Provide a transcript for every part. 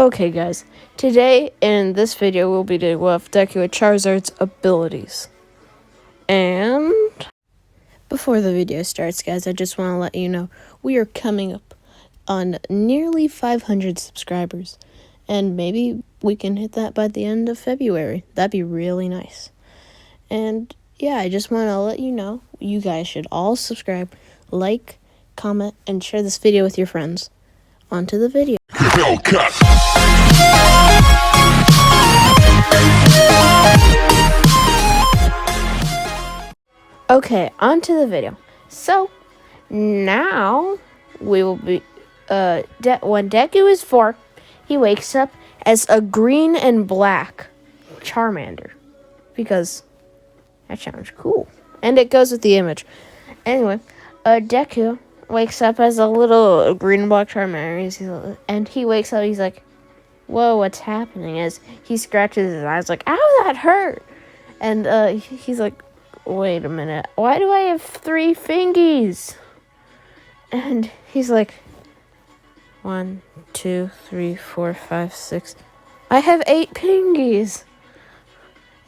Okay, guys, today in this video we'll be doing with Deku with Charizard's abilities. And before the video starts, guys, I just want to let you know we are coming up on nearly 500 subscribers. And maybe we can hit that by the end of February. That'd be really nice. And yeah, I just want to let you know you guys should all subscribe, like, comment, and share this video with your friends. On to the video. Okay, on to the video. So, now we will be, when Deku is 4, he wakes up as a green and black Charmander. Because that sounds cool. And it goes with the image. Anyway, Deku wakes up as a little green and black Charmander. And he wakes up, he's like, whoa, what's happening? As he scratches his eyes like, ow, that hurt. And he's like, wait a minute, why do I have 3 fingies? And he's like, 1, 2, 3, 4, 5, 6. I have 8 pingies.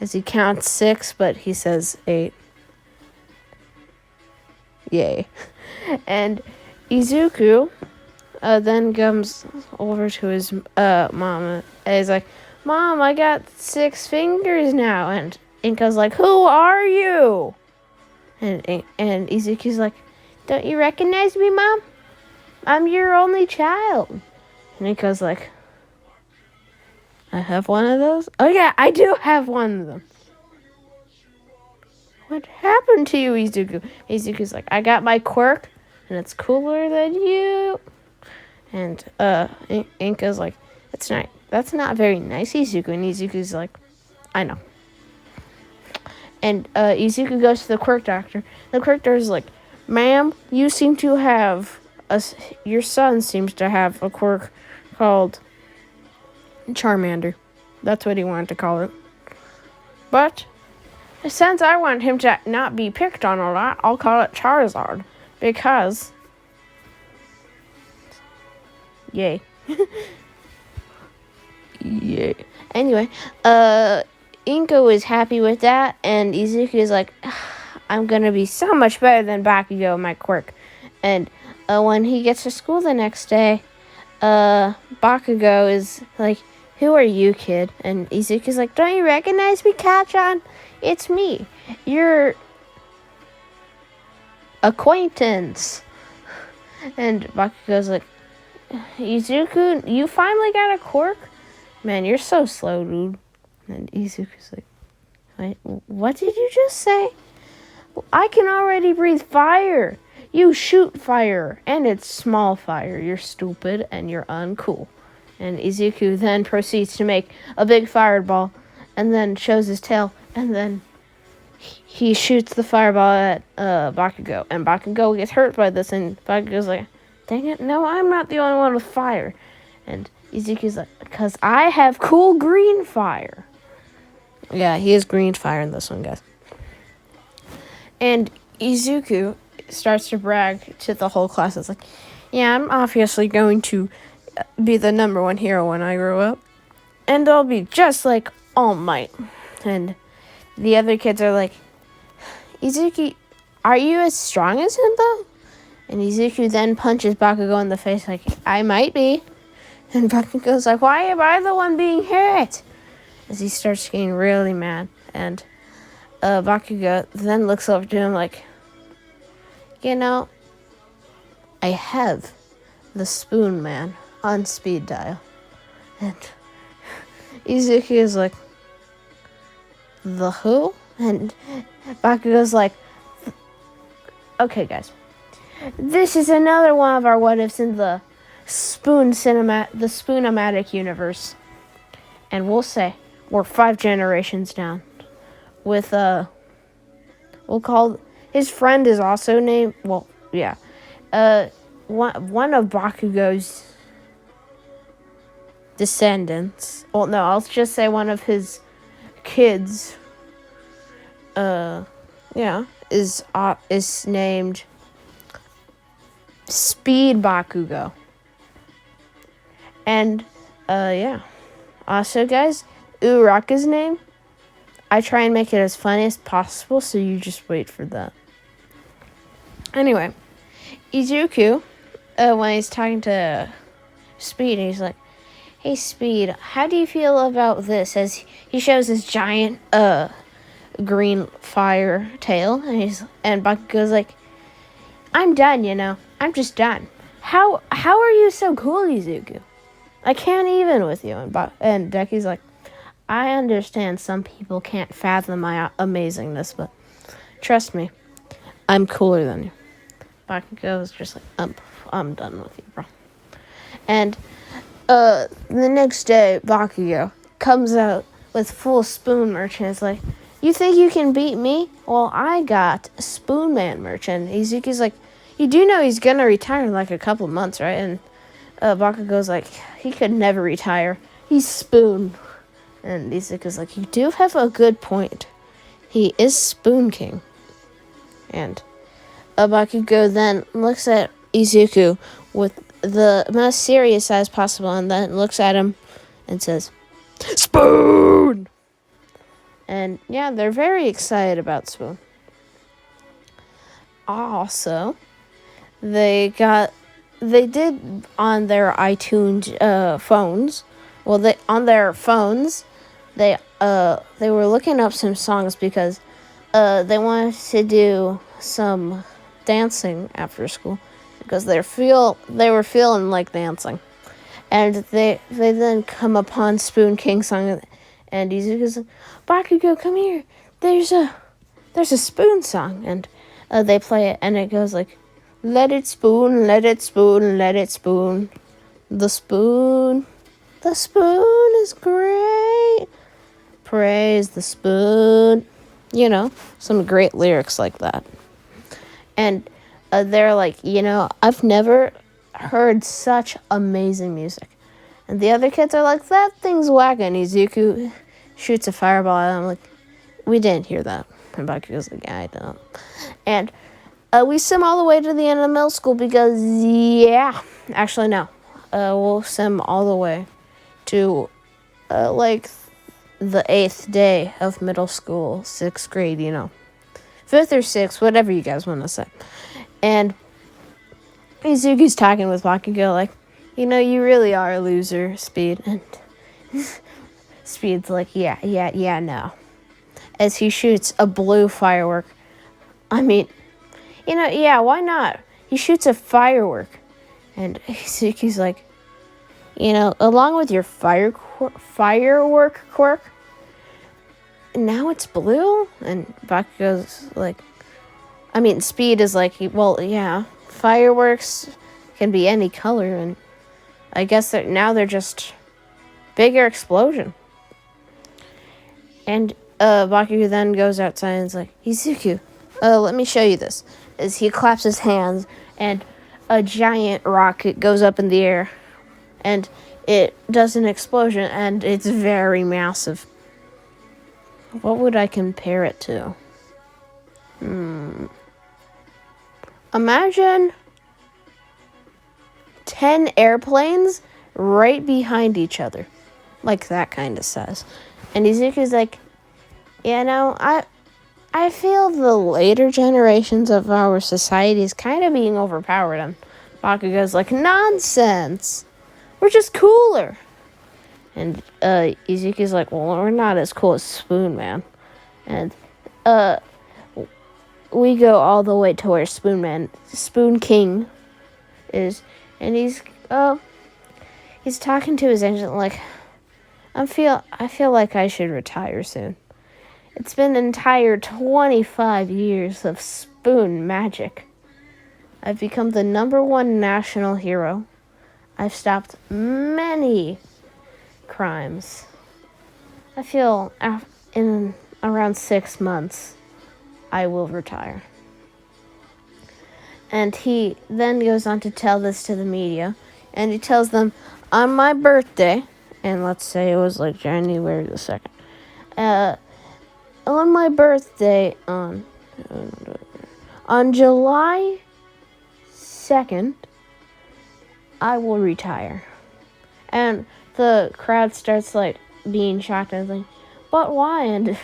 As he counts 6, but he says 8. Yay. And Izuku then comes over to his mom, and he's like, Mom, I got 6 fingers now. And Inka's like, who are you? And Izuku's like, don't you recognize me, Mom? I'm your only child. And Inka's like, I have one of those? Oh yeah, I do have one of them. What happened to you, Izuku? Izuku's like, I got my quirk, and it's cooler than you. And Inka's like, that's not very nice, Izuku. And Izuku's like, I know. And Izuku goes to the quirk doctor. The quirk doctor is like, ma'am, you seem to have your son seems to have a quirk called Charmander. That's what he wanted to call it. But since I want him to not be picked on a lot, I'll call it Charizard. Because yay. Yay. Anyway, Inko is happy with that, and Izuku is like, I'm gonna be so much better than Bakugo, my quirk. And when he gets to school the next day, Bakugo is like, who are you, kid? And Izuku's like, don't you recognize me, Kachan? It's me, your acquaintance. And Bakugo's like, Izuku, you finally got a quirk? Man, you're so slow, dude. And Izuku's like, wait, what did you just say? I can already breathe fire. You shoot fire, and it's small fire. You're stupid, and you're uncool. And Izuku then proceeds to make a big fireball, and then shows his tail, and then he shoots the fireball at Bakugo. And Bakugo gets hurt by this, and Bakugo's like, dang it, no, I'm not the only one with fire. And Izuku's like, because I have cool green fire. Yeah, he has green fire in this one, guys. And Izuku starts to brag to the whole class. It's like, yeah, I'm obviously going to be the number 1 hero when I grow up. And I'll be just like All Might. And the other kids are like, Izuku, are you as strong as him, though? And Izuku then punches Bakugo in the face like, I might be. And Bakugo's like, why am I the one being hurt? As he starts getting really mad. And Bakugo then looks over to him like, you know, I have the Spoon Man on speed dial. And Izuku is like, the who? And Bakugo's like, okay, guys. This is another one of our what-ifs in the Spoonomatic universe. And we'll say we're 5 generations down. With, we'll call, his friend is also named, well, yeah. One of Bakugo's descendants, well, no, I'll just say one of his kids, is named Speed Bakugo. And Yeah. Also, guys, Uraraka's name, I try and make it as funny as possible, so you just wait for that. Anyway, Izuku, when he's talking to Speed, he's like, "Hey, Speed, how do you feel about this?" As he shows his giant, green fire tail, and Bakugo's like, "I'm done, I'm just done. How are you so cool, Izuku? I can't even with you." And Deku's like, "I understand some people can't fathom my amazingness, but trust me, I'm cooler than you." Bakugo's just like, I'm done with you, bro." And the next day, Bakugo comes out with full Spoon merch, and it's like, "You think you can beat me? Well, I got Spoon Man merch." And Izuku's like, "You do know he's gonna retire in like a couple of months, right?" And Bakugo's like, "He could never retire. He's Spoon." And Izuku's like, "You do have a good point. He is Spoon King." And Bakugo then looks at Izuku with the most serious eyes possible, and then looks at him and says, "Spoon!" And yeah, they're very excited about Spoon. Also, they did on their iTunes phones. Well, on their phones, they were looking up some songs because they wanted to do some dancing after school because they were feeling like dancing. And they then come upon Spoon King song, and Izuku's like, "Bakugo, come here. There's a Spoon song." And they play it, and it goes like, "Let it spoon, let it spoon, let it spoon. The spoon is great. Praise the spoon." Some great lyrics like that. And they're like, "I've never heard such amazing music." And the other kids are like, "That thing's whack." And Izuku shoots a fireball at him, like, "We didn't hear that." And Bakugo's like, "Yeah, I don't." And we sim all the way to the end of middle school because, yeah, actually, no. We'll sim all the way to, like, the 8th day of middle school, 6th grade, 5th or 6th, whatever you guys want to say. And Izuku's talking with Bakugo like, "You really are a loser, Speed." And Speed's like, yeah, no. As he shoots a blue firework. I mean, yeah, why not? He shoots a firework. And Izuku's like, "Along with your firework quirk, now it's blue?" And Bakugo's like, Speed is like, "Well, yeah, fireworks can be any color, and I guess they're just bigger explosion." And Bakugo then goes outside and is like, "Izuku, let me show you this." As he claps his hands, and a giant rocket goes up in the air, and it does an explosion, and it's very massive. What would I compare it to? Imagine 10 airplanes right behind each other. Like that kind of size. And Izuku's like, I feel the later generations of our society is kind of being overpowered. And Bakugo's like, "Nonsense. We're just cooler." And Izuku's like, "Well, we're not as cool as Spoon Man." And we go all the way to where Spoon King is, and he's talking to his agent like, I feel like I should retire soon. It's been an entire 25 years of Spoon magic. I've become the #1 national hero. I've stopped many crimes. I feel in around 6 months, I will retire." And he then goes on to tell this to the media. And he tells them, on my birthday, and let's say it was like January the 2nd, on my birthday, on July 2nd, I will retire. And the crowd starts like being shocked and like, but why? And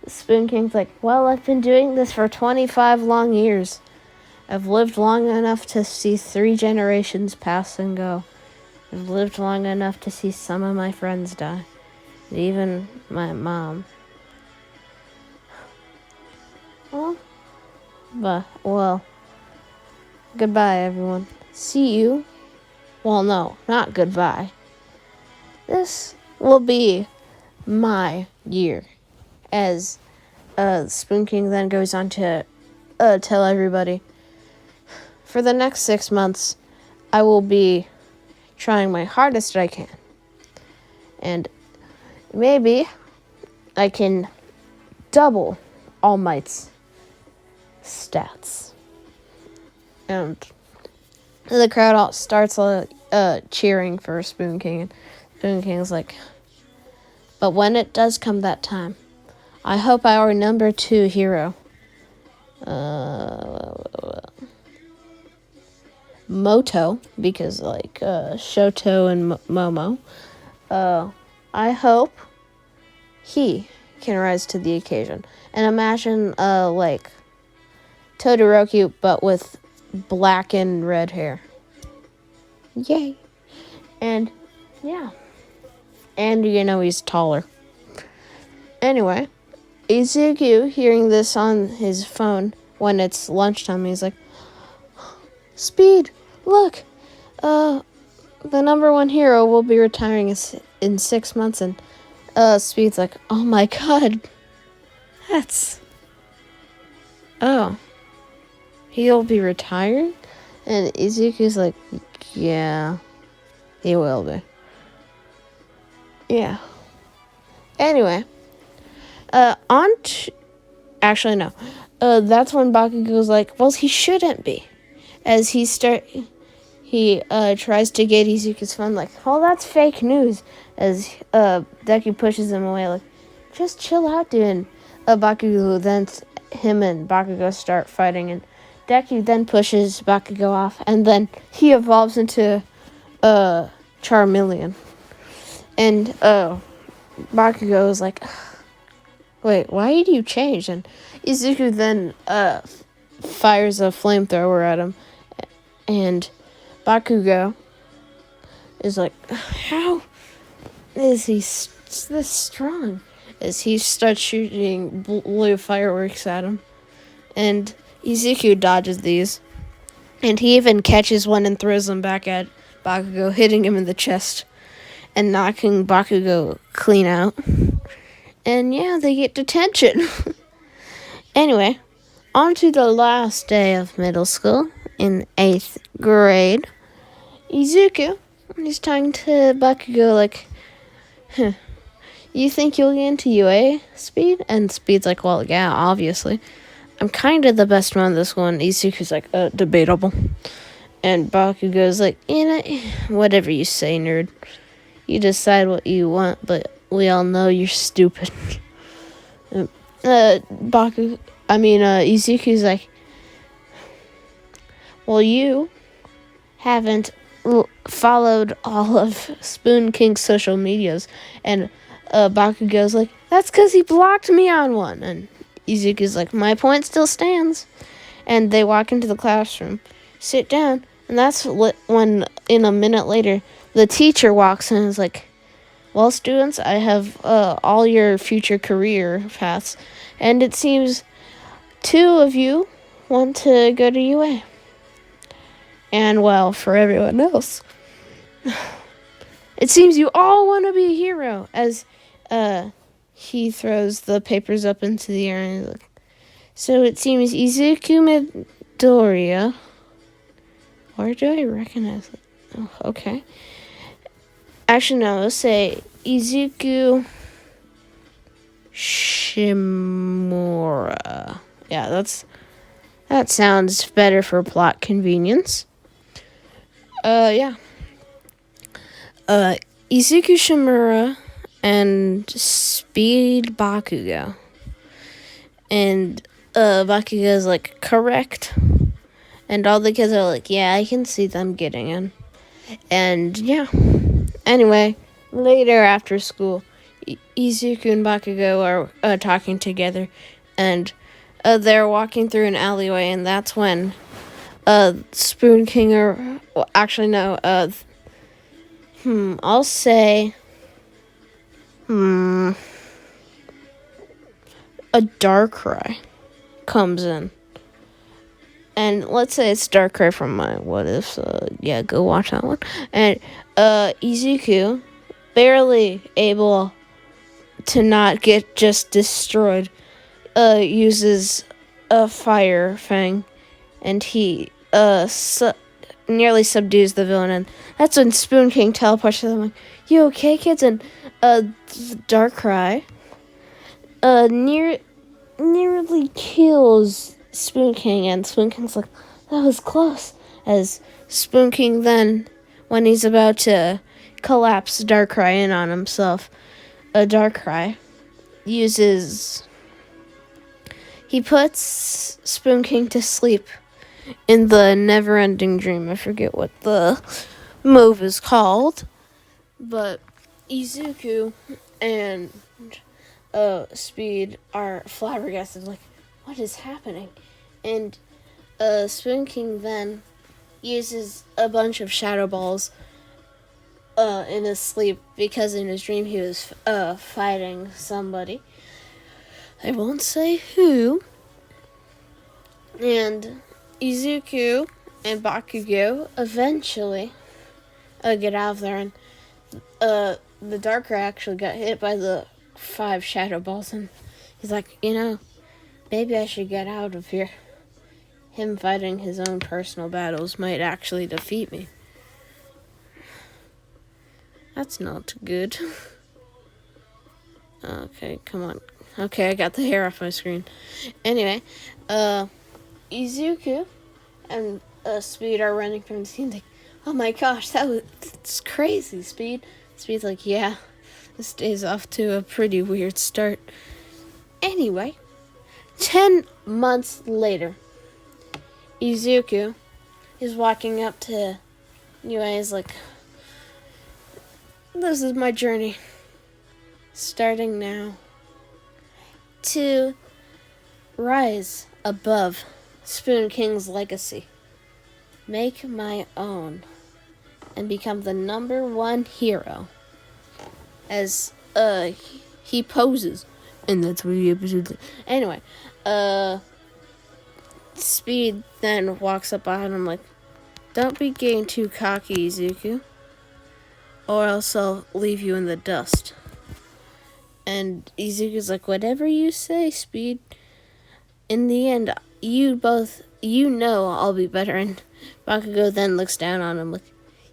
Spoon King's like, well, I've been doing this for 25 long years. I've lived long enough to see 3 generations pass and go. I've lived long enough to see some of my friends die. Even my mom. Well, goodbye, everyone. See you. Well, no, not goodbye. This will be my year. As Spoon King then goes on to tell everybody, for the next 6 months, I will be trying my hardest I can. And maybe I can double All Might's stats. And the crowd all starts cheering for Spoon King. And Spoon King's like, but when it does come that time, I hope our number 2 hero, Moto, because like Shoto and Momo, I hope he can rise to the occasion. And imagine like Todoroki, but with black and red hair. Yay. And yeah. And he's taller. Anyway, Izuku, hearing this on his phone when it's lunchtime, he's like, Speed, look, the number 1 hero will be retiring in 6 months. And Speed's like, oh my god, he'll be retiring? And Izuku's like, yeah, he will be. Yeah. Anyway, actually no, that's when Bakugo's like, well, he shouldn't be. As he tries to get Izuku's phone, like, oh, that's fake news. As Deku pushes him away, like, just chill out, dude. And Bakugo, then him and Bakugo start fighting, and Deku then pushes Bakugo off, and then he evolves into Charmeleon. And Bakugo is like, wait, why did you change? And Izuku then fires a flamethrower at him. And Bakugo is like, how is he this strong? As he starts shooting blue fireworks at him. And Izuku dodges these. And he even catches one and throws them back at Bakugo, hitting him in the chest and knocking Bakugo clean out. And yeah, they get detention. Anyway, on to the last day of middle school in 8th grade. Izuku, he's talking to Bakugo like, you think you'll get into UA, Speed? And Speed's like, well, yeah, obviously. I'm kind of the best one in this one. Izuku's like, debatable. And Bakugo's like, whatever you say, nerd. You decide what you want, but we all know you're stupid. Izuku's like, well, you haven't followed all of Spoon King's social medias. And Bakugo's like, that's because he blocked me on one. And Izuku's like, my point still stands. And they walk into the classroom, sit down, and that's when, in a minute later, the teacher walks in and is like, well, students, I have all your future career paths, and it seems 2 of you want to go to UA. And, well, for everyone else, it seems you all want to be a hero, as he throws the papers up into the air. And like, so it seems Izuku Midoriya. Where do I recognize it? Oh, okay. Actually, no, let's say Izuku Shimura. Yeah, that sounds better for plot convenience. Yeah. Izuku Shimura and Speed Bakugo. And Bakugo's like, correct. And all the kids are like, yeah, I can see them getting in. And yeah. Anyway, Later after school, Izuku and Bakugo are talking together, and they're walking through an alleyway, and that's when Spoon King actually no, I'll say a Darkrai comes in. And let's say it's Darkrai from my What Ifs. Yeah, go watch that one. And Izuku, barely able to not get just destroyed, uses a Fire Fang, and he nearly subdues the villain. And that's when Spoon King teleports to them like, "You okay, kids?" And Darkrai nearly kills Spoon King, and Spoon King's like, "That was close." As Spoon King then, when he's about to collapse Darkrai in on himself, Darkrai he puts Spoon King to sleep in the never-ending dream. I forget what the move is called, but Izuku and Speed are flabbergasted, like, what is happening? And Spoon King then uses a bunch of shadow balls in his sleep, because in his dream he was fighting somebody. I won't say who. And Izuku and Bakugo eventually get out of there, and the Darkrai actually got hit by the 5 shadow balls, and he's like, maybe I should get out of here. Him fighting his own personal battles might actually defeat me. That's not good. Okay, come on. Okay, I got the hair off my screen. Anyway, Izuku and Speed are running from the scene. Like, oh my gosh, that's crazy, Speed. Speed's like, yeah, this day's off to a pretty weird start. Anyway, 10 months later, Izuku is walking up to UA. He's like, this is my journey, starting now, to rise above Spoon King's legacy, make my own, and become the number 1 hero. As he poses, and that's what he episodes. Anyway, Speed then walks up behind him like, don't be getting too cocky, Izuku, or else I'll leave you in the dust. And Izuku's like, whatever you say, Speed. In the end, you know I'll be better. And Bakugo then looks down on him like,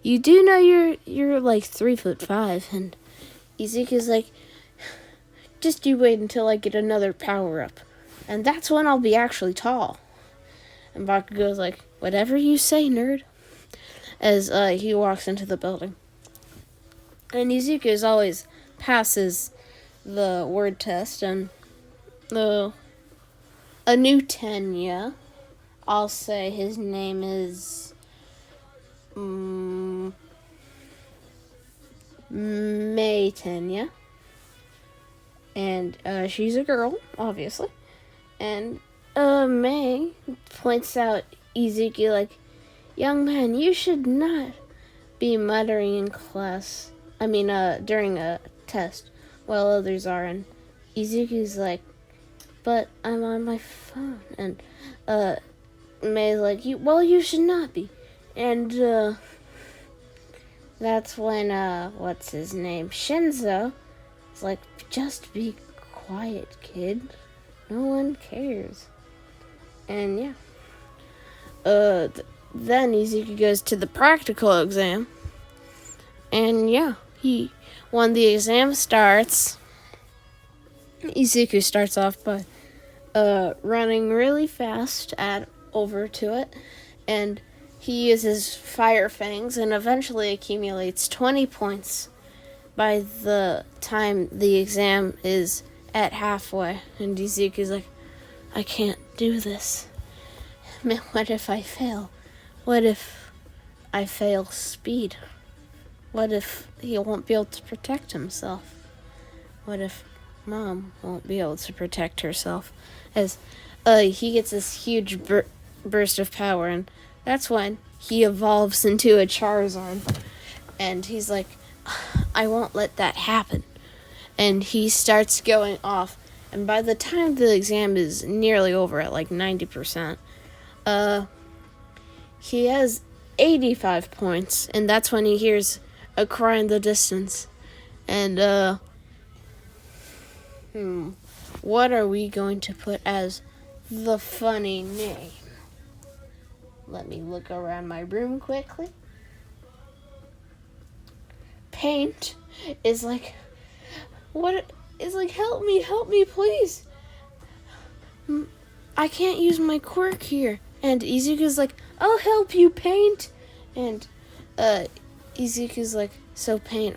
you do know you're like 3'5", and Izuku's like, just you wait until I get another power up, and that's when I'll be actually tall. And Bakugo's like, whatever you say, nerd. As he walks into the building. And Izuku always passes the word test, and a new Tenya, I'll say his name is May Tenya, and she's a girl, obviously, and May points out Izuku like, young man, you should not be muttering in class, during a test while others are. And Izuku's like, but I'm on my phone. And May's like, you should not be. And that's when what's his name, Shinzo, is like, just be quiet, kid, no one cares. And yeah, then Izuku goes to the practical exam, and yeah, when the exam starts, Izuku starts off by running really fast over to it, and he uses Fire Fangs and eventually accumulates 20 points by the time the exam is at halfway. And Izuku's like, I can't do this. What if I fail? What if I fail Speed? What if he won't be able to protect himself? What if Mom won't be able to protect herself? As he gets this huge burst of power, and that's when he evolves into a Charizard. And he's like, I won't let that happen. And he starts going off. And by the time the exam is nearly over at like 90%, he has 85 points. And that's when he hears a cry in the distance. And, what are we going to put as the funny name? Let me look around my room quickly. Paint is like, what is like, help me, please. I can't use my quirk here. And Izuku's like, I'll help you, Paint. And Izuku's like, so Paint,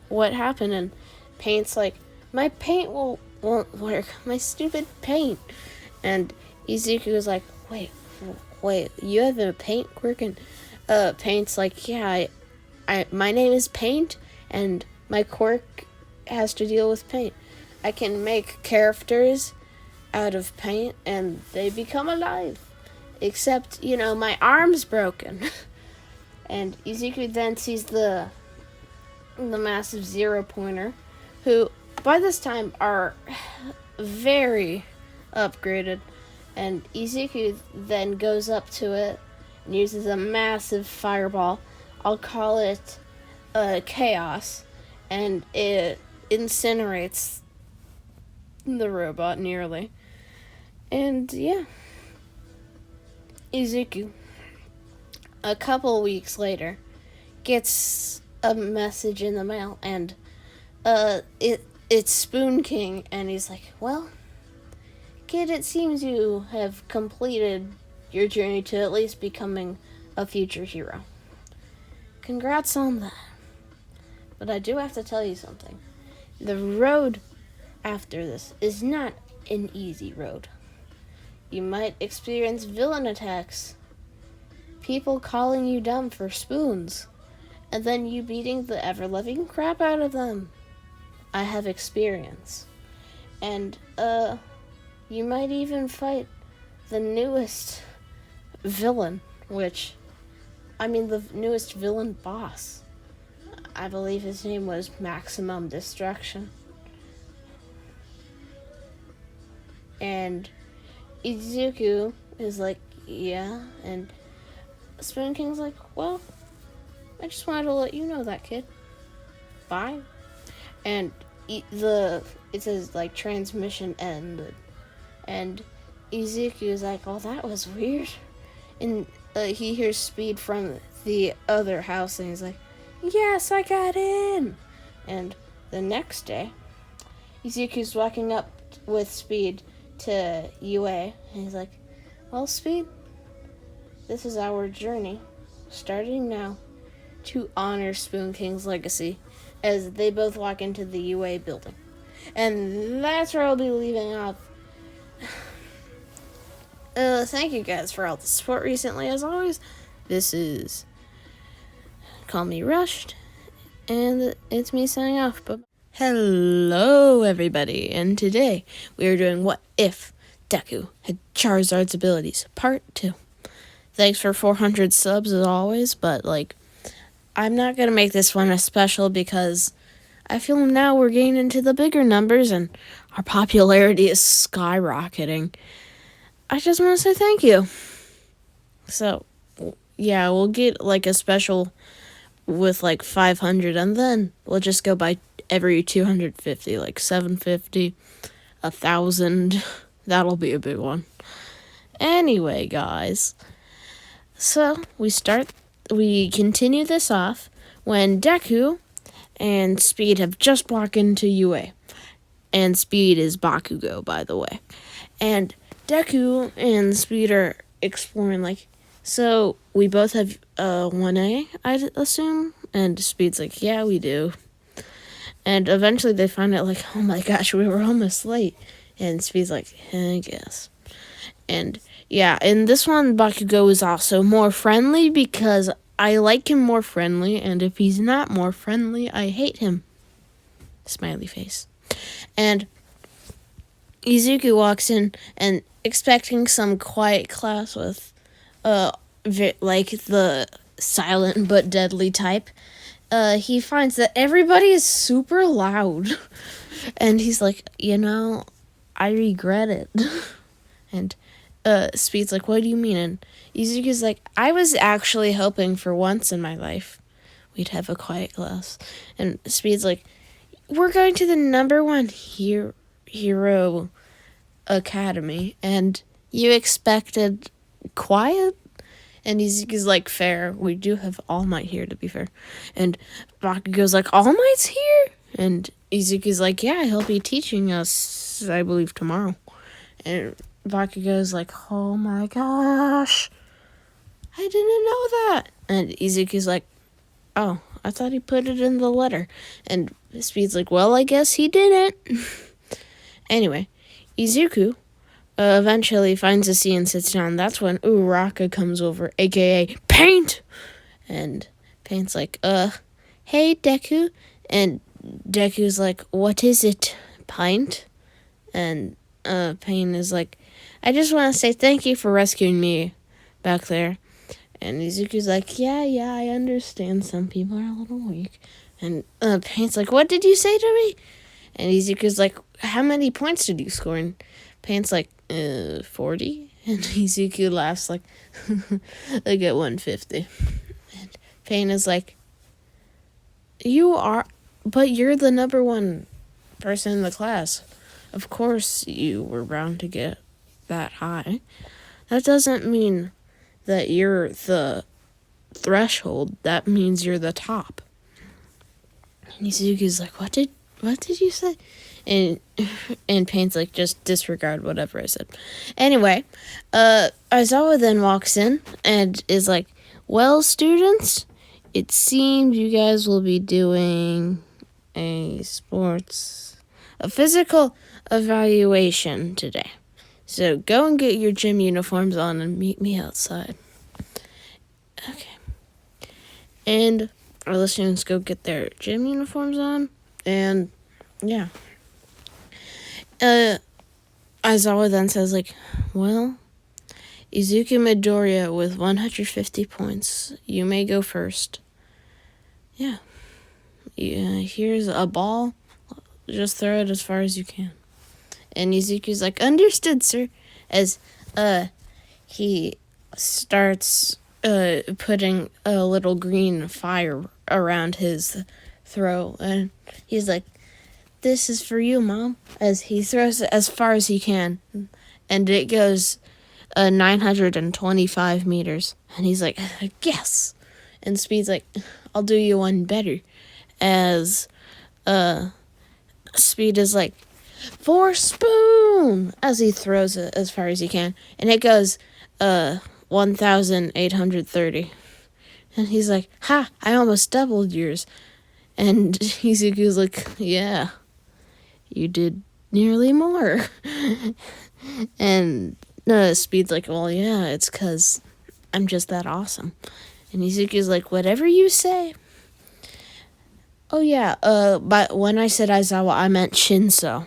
what happened? And Paint's like, my paint won't work. My stupid paint. And Izuku's like, wait, you have a paint quirk? And Paint's like, yeah, my name is Paint, and my quirk has to deal with paint. I can make characters out of paint, and they become alive. Except, my arm's broken. And Izuku then sees the massive 0-pointer, who by this time are very upgraded. And Izuku then goes up to it and uses a massive fireball. I'll call it Chaos, and it incinerates the robot nearly. And yeah, Izuku, a couple weeks later, gets a message in the mail, and it's Spoon King, and he's like, well, kid, it seems you have completed your journey to at least becoming a future hero. Congrats on that. But I do have to tell you something. The road after this is not an easy road. You might experience villain attacks, people calling you dumb for spoons, and then you beating the ever-loving crap out of them. I have experience. And, you might even fight the newest villain, the newest villain boss. I believe his name was Maximum Destruction. And Izuku is like, yeah, and Spoon King's like, well, I just wanted to let you know that, kid. Bye. And it says, like, transmission ended. And Izuku is like, oh, that was weird. And he hears Speed from the other house, and he's like, yes, I got in. And the next day, Izuku's walking up with Speed to UA, and he's like, well, Speed, this is our journey, starting now, to honor Spoon King's legacy, as they both walk into the UA building. And that's where I'll be leaving off. Thank you guys for all the support recently, as always. This is Call Me Rushed, and it's me signing off. But hello, everybody, and today we are doing What If Deku Had Charizard's Abilities, Part 2. Thanks for 400 subs, as always, but, I'm not going to make this one a special because I feel now we're getting into the bigger numbers, and our popularity is skyrocketing. I just want to say thank you. So, yeah, we'll get, a special with, 500, and then we'll just go by every 250, 750, 1,000. That'll be a big one. Anyway, guys, so we continue this off when Deku and Speed have just walked into UA. And Speed is Bakugo, by the way. And Deku and Speed are exploring, so we both have 1A, I'd assume? And Speed's like, yeah, we do. And eventually they find out, oh my gosh, we were almost late. And Speed's like, I guess. And yeah, in this one, Bakugo is also more friendly because I like him more friendly, and if he's not more friendly, I hate him. Smiley face. And Izuku walks in and expecting some quiet class with like the silent but deadly type. He finds that everybody is super loud. And he's like, I regret it. And Speed's like, what do you mean? And Izuku's like, I was actually hoping for once in my life we'd have a quiet class. And Speed's like, we're going to the number one hero academy, and you expected quiet? And Izuku's like, fair. We do have All Might here, to be fair. And Bakugo's like, All Might's here? And Izuku's like, yeah, he'll be teaching us, I believe, tomorrow. And Bakugo's like, oh my gosh, I didn't know that. And Izuku's like, oh, I thought he put it in the letter. And Speed's like, well, I guess he didn't. Anyway, Izuku eventually finds a seat and sits down. That's when Uraraka comes over, a.k.a. Paint! And Paint's like, hey, Deku. And Deku's like, what is it, Paint? And Paint is like, I just want to say thank you for rescuing me back there. And Izuku's like, yeah, I understand some people are a little weak. And Paint's like, what did you say to me? And Izuku's like, how many points did you score? And Paint's like, 40? And Izuku laughs like, I get 150. And Paint is like, but you're the number one person in the class. Of course you were bound to get that high. That doesn't mean that you're the threshold. That means you're the top. And Izuku's like, what did you say? And Paint's like, just disregard whatever I said. Anyway, Aizawa then walks in and is like, well, students, it seems you guys will be doing a physical evaluation today. So go and get your gym uniforms on and meet me outside. Okay. And our listeners go get their gym uniforms on. And, yeah. Aizawa then says, like, well, Izuku Midoriya with 150 points. You may go first. Yeah. Here's a ball. Just throw it as far as you can. And Izuku's like, understood, sir. As he starts putting a little green fire around his throw. And he's like, this is for you, Mom. As he throws it as far as he can. And it goes 925 meters. And he's like, yes. And Speed's like, I'll do you one better. As Speed is like, for Spoon! As he throws it as far as he can. And it goes 1,830. And he's like, ha, I almost doubled yours. And Izuku's like, yeah, you did nearly more. And Speed's like, well, yeah, it's because I'm just that awesome. And Izuku's like, whatever you say. Oh, yeah, but when I said Aizawa, I meant Shinso.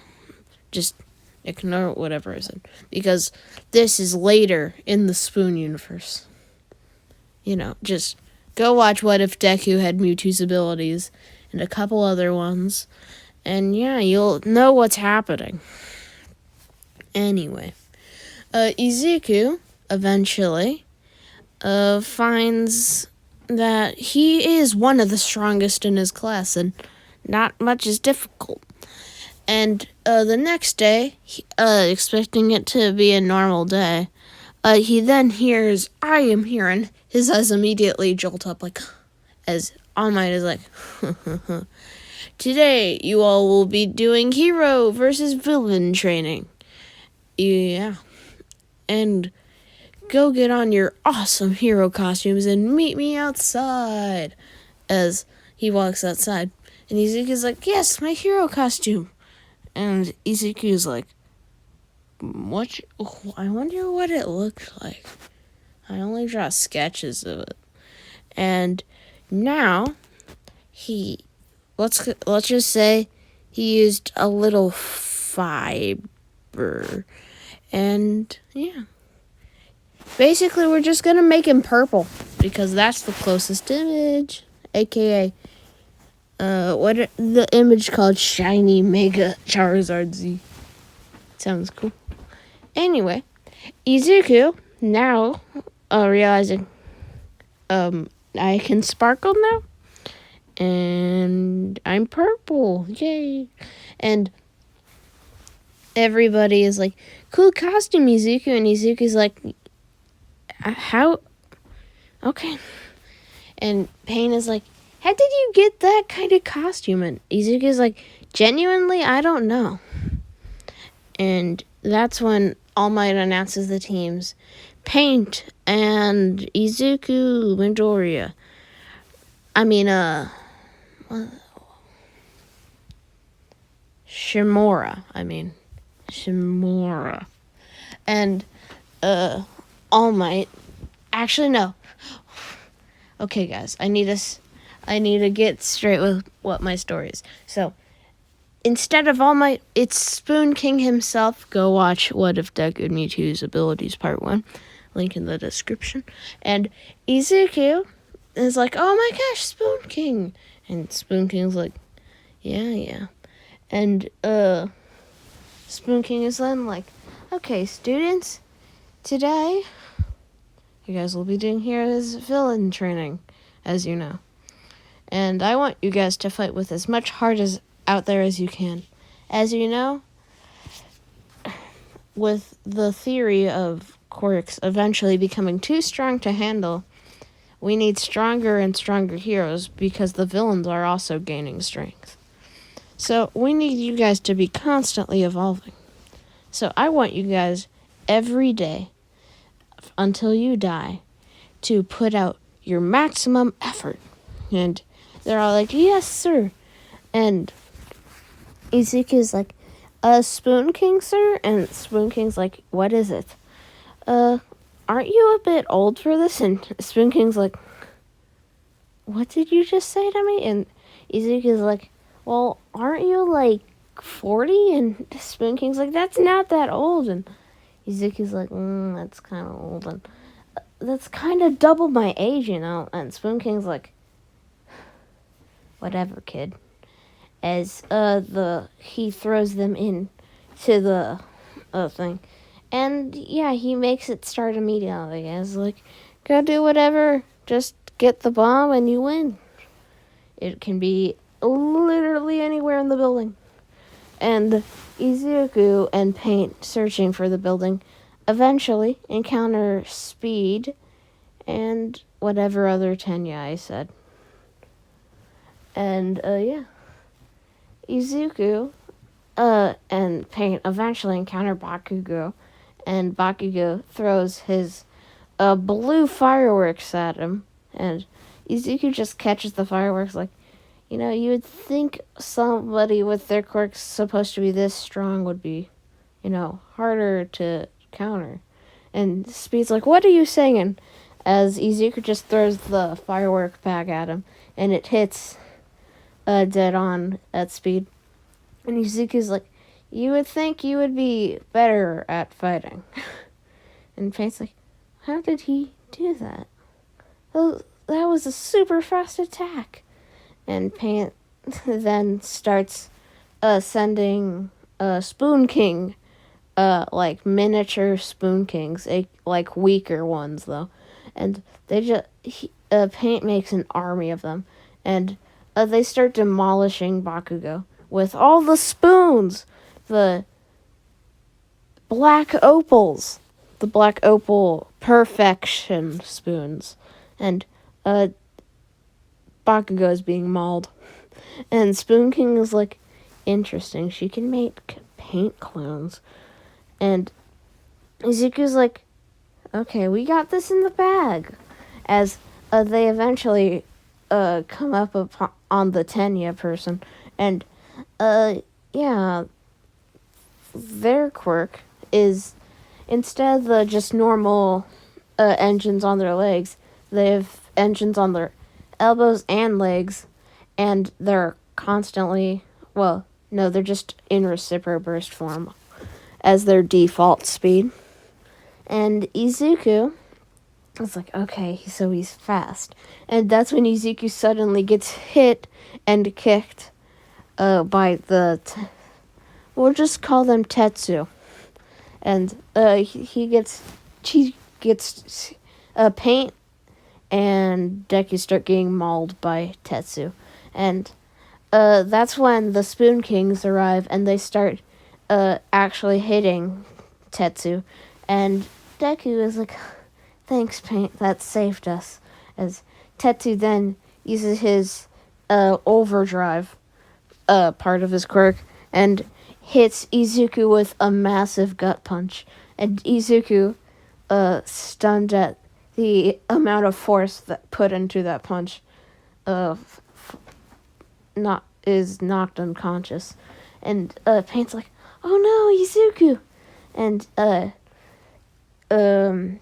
Just ignore whatever I said. Because this is later in the Spoon universe. Just go watch What If Deku had Mewtwo's abilities and a couple other ones. And yeah, you'll know what's happening. Anyway, Izuku eventually finds that he is one of the strongest in his class and not much is difficult. And the next day, expecting it to be a normal day, he then hears, I am here, and his eyes immediately jolt up, like, as All Might is like, today you all will be doing hero versus villain training. Yeah. And go get on your awesome hero costumes and meet me outside. As he walks outside. And Izuku's like, yes, my hero costume. And Izuku's like, what? I wonder what it looks like. I only draw sketches of it. And now let's just say he used a little fiber. And yeah. Basically, we're just going to make him purple because that's the closest image, aka the image called Shiny Mega Charizard Z. Sounds cool. Anyway, Izuku now realizing I can sparkle now and I'm purple. Yay. And everybody is like, cool costume, Izuku. And Izuku's like, how? Okay. And Pain is like, how did you get that kind of costume? And Izuku's like, genuinely, I don't know. And that's when All Might announces the teams. Paint and Izuku Midoriya. Shimura. Shimura. And, All Might. Actually, no. Okay, guys, I need to get straight with what my story is. So, instead of All Might, it's Spoon King himself. Go watch What If Deku Mewtwo's Abilities Part 1. Link in the description. And Izuku is like, oh my gosh, Spoon King. And Spoon King's like, yeah. And, Spoon King is then like, okay, students, today, you guys will be doing Heroes Villain training, as you know. And I want you guys to fight with as much heart as out there as you can. As you know, with the theory of quirks eventually becoming too strong to handle, we need stronger and stronger heroes because the villains are also gaining strength. So we need you guys to be constantly evolving. So I want you guys every day until you die to put out your maximum effort. And they're all like, yes, sir. And Izuku's like, Spoon King, sir? And Spoon King's like, what is it? Aren't you a bit old for this? And Spoon King's like, what did you just say to me? And Izuku's like, well, aren't you like 40? And Spoon King's like, that's not that old. And Izuku's like, that's kind of old. And that's kind of double my age, you know? And Spoon King's like, whatever, kid. As he throws them in to the thing. And yeah, he makes it start immediately. As like, go do whatever, just get the bomb and you win. It can be literally anywhere in the building. And Izuku and Paint, searching for the building, eventually encounter Speed and whatever other Tenya I said. And yeah. Izuku and Paint eventually encounter Bakugo, and Bakugo throws his blue fireworks at him, and Izuku just catches the fireworks like, you know, you would think somebody with their quirks supposed to be this strong would be, you know, harder to counter. And Speed's like, what are you saying? As Izuku just throws the firework back at him, and it hits dead on at Speed. And Izuku's like, you would think you would be better at fighting. And Paint's like, how did he do that? Oh, that was a super fast attack. And Paint then starts sending Spoon King, like miniature Spoon Kings, like weaker ones though. And Paint makes an army of them. And they start demolishing Bakugo with all the spoons, the black opals, the black opal perfection spoons, and Bakugo is being mauled. And Spoon King is like, interesting, she can make paint clones. And Izuku's like, okay, we got this in the bag. As they eventually come up on the Tenya person, and yeah, their quirk is, instead of the just normal engines on their legs, they've engines on their elbows and legs, and they're constantly, well, no, they're just in reciprocal burst form as their default speed. And Izuku is like, okay, so he's fast. And that's when Izuku suddenly gets hit and kicked by we'll just call them Tetsu. And he gets Paint and Deku start getting mauled by Tetsu. And that's when the Spoon Kings arrive and they start actually hitting Tetsu. And Deku is like, thanks, Paint, that saved us. As Tetsu then uses his overdrive part of his quirk and hits Izuku with a massive gut punch. And Izuku, stunned at the amount of force that put into that punch, is knocked unconscious. And Paint's like, oh no, Izuku! And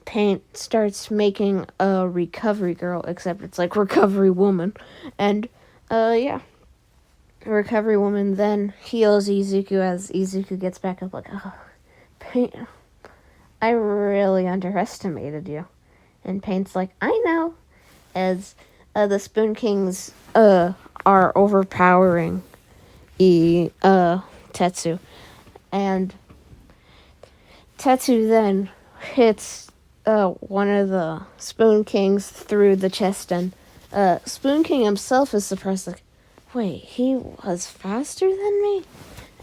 Paint starts making a recovery girl, except it's like recovery woman. And recovery woman then heals Izuku as Izuku gets back up like, oh, Paint, I really underestimated you. And Paint's like, I know, as the Spoon Kings are overpowering Tetsu. And Tetsu then hits one of the Spoon Kings through the chest, and Spoon King himself is surprised, like, wait, he was faster than me?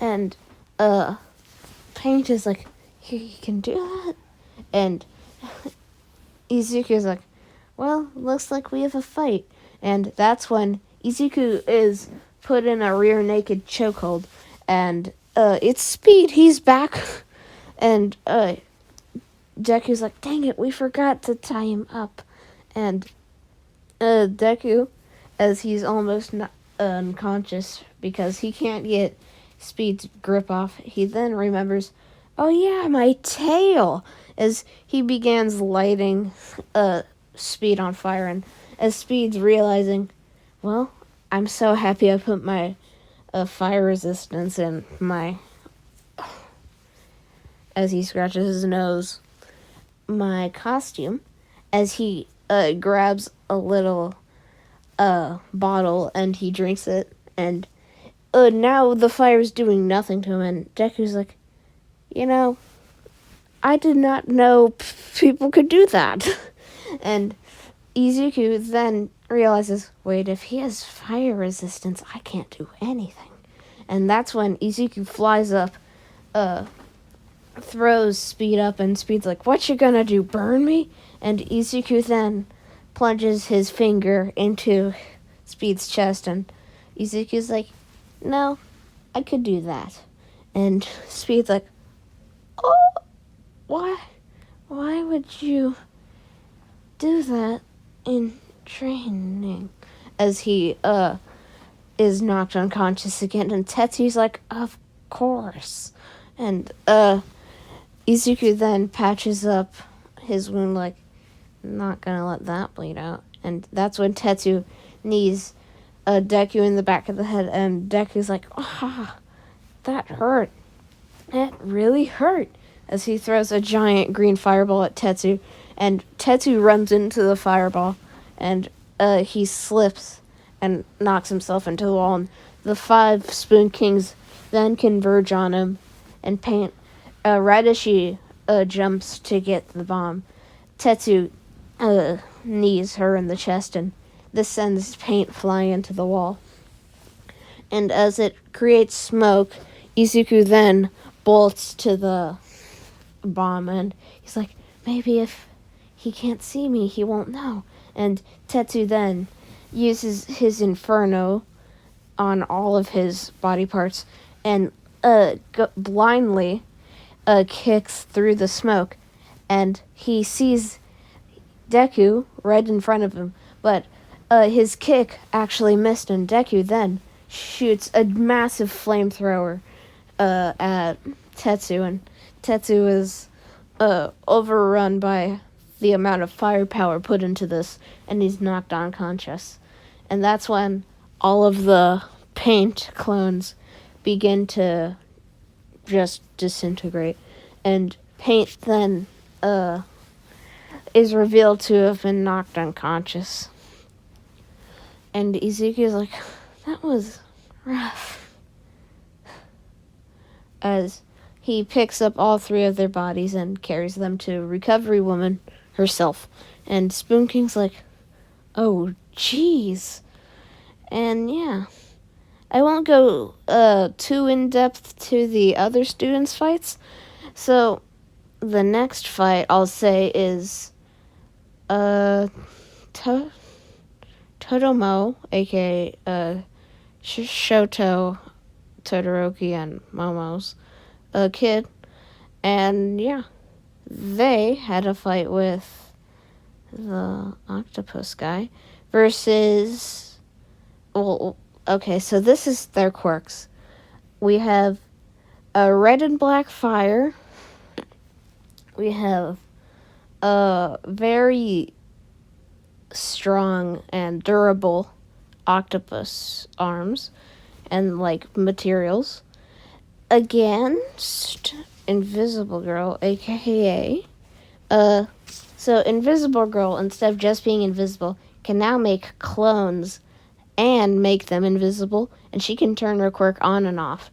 And Paint is like, he can do that? And Izuku is like, well, looks like we have a fight. And that's when Izuku is put in a rear naked chokehold, and it's Speed, he's back. And Deku's like, dang it, we forgot to tie him up. And Deku, as he's almost unconscious because he can't get Speed's grip off, he then remembers, oh yeah, my tail, as he begins lighting Speed on fire. And as Speed's realizing, well, I'm so happy I put my fire resistance in my, as he scratches his nose, my costume, as he grabs a little bottle and he drinks it, and now the fire's doing nothing to him. And Deku's like, you know, I did not know people could do that. And Izuku then realizes, wait, if he has fire resistance, I can't do anything. And that's when Izuku flies up, throws Speed up, and Speed's like, what you gonna do, burn me? And Izuku then plunges his finger into Speed's chest, and Izuku's like, no, I could do that. And Speed's like, oh, why would you do that in training? As he is knocked unconscious again, and Tetsu's like, of course. And Izuku then patches up his wound, like, not gonna let that bleed out. And that's when Tetsu knees Deku in the back of the head, and Deku's like, that hurt. It really hurt. As he throws a giant green fireball at Tetsu, and Tetsu runs into the fireball, and he slips and knocks himself into the wall, and the 5 Spoon Kings then converge on him, and Paint, right as she jumps to get the bomb, Tetsu knees her in the chest, and this sends Paint flying into the wall. And as it creates smoke, Izuku then bolts to the bomb, and he's like, maybe if he can't see me, he won't know. And Tetsu then uses his Inferno on all of his body parts and blindly kicks through the smoke, and he sees Deku right in front of him, but his kick actually missed, and Deku then shoots a massive flamethrower at Tetsu, and Tetsu is overrun by the amount of firepower put into this, and he's knocked unconscious. And that's when all of the paint clones begin to just disintegrate. And paint then is revealed to have been knocked unconscious. And Izuku's like, that was rough. As he picks up all three of their bodies and carries them to Recovery Woman herself. And Spoon King's like, oh, jeez. And yeah, I won't go too in-depth to the other students' fights. So the next fight I'll say is Totomo, aka Shoto, Todoroki, and Momo's kid. And yeah, they had a fight with the octopus guy versus... Well, okay, so this is their quirks. We have a red and black fire. We have very strong and durable octopus arms and like materials against Invisible Girl, aka so Invisible Girl, instead of just being invisible, can now make clones and make them invisible, and she can turn her quirk on and off.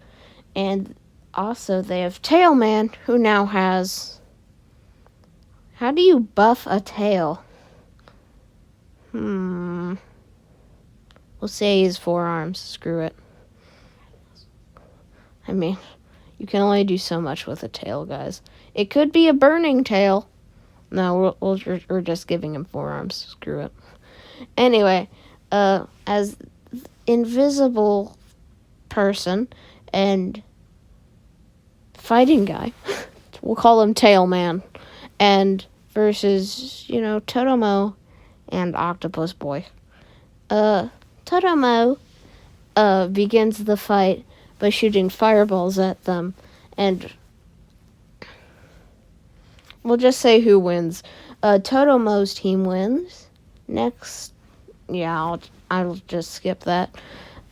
And also they have Tailman, who now has... How do you buff a tail? We'll say he's 4 arms. Screw it. I mean, you can only do so much with a tail, guys. It could be a burning tail. No, we're just giving him 4 arms. Screw it. Anyway, as invisible person and fighting guy, we'll call him Tailman, and versus, Totomo and Octopus Boy. Totomo begins the fight by shooting fireballs at them, and we'll just say who wins. Totomo's team wins. Next, yeah, I'll just skip that.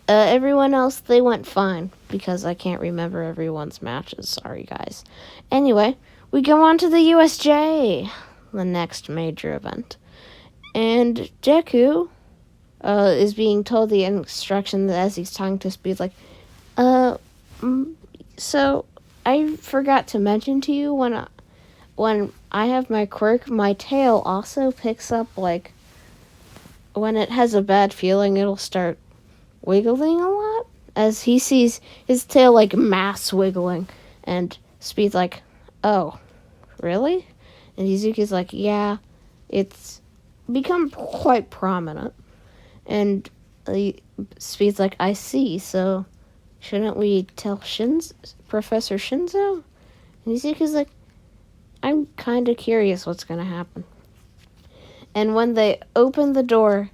Everyone else, they went fine, because I can't remember everyone's matches. Sorry, guys. Anyway, we go on to the USJ, the next major event. And Deku is being told the instructions as he's talking to Speed, like, so I forgot to mention to you, when I have my quirk, my tail also picks up, like, when it has a bad feeling, it'll start wiggling a lot, as he sees his tail, like, mass wiggling, and Speed's like, oh, really? And Izuku's like, yeah, it's become quite prominent. And Speed's like, I see, so shouldn't we tell Professor Shinzo? And Izuku's like, I'm kind of curious what's going to happen. And when they open the door,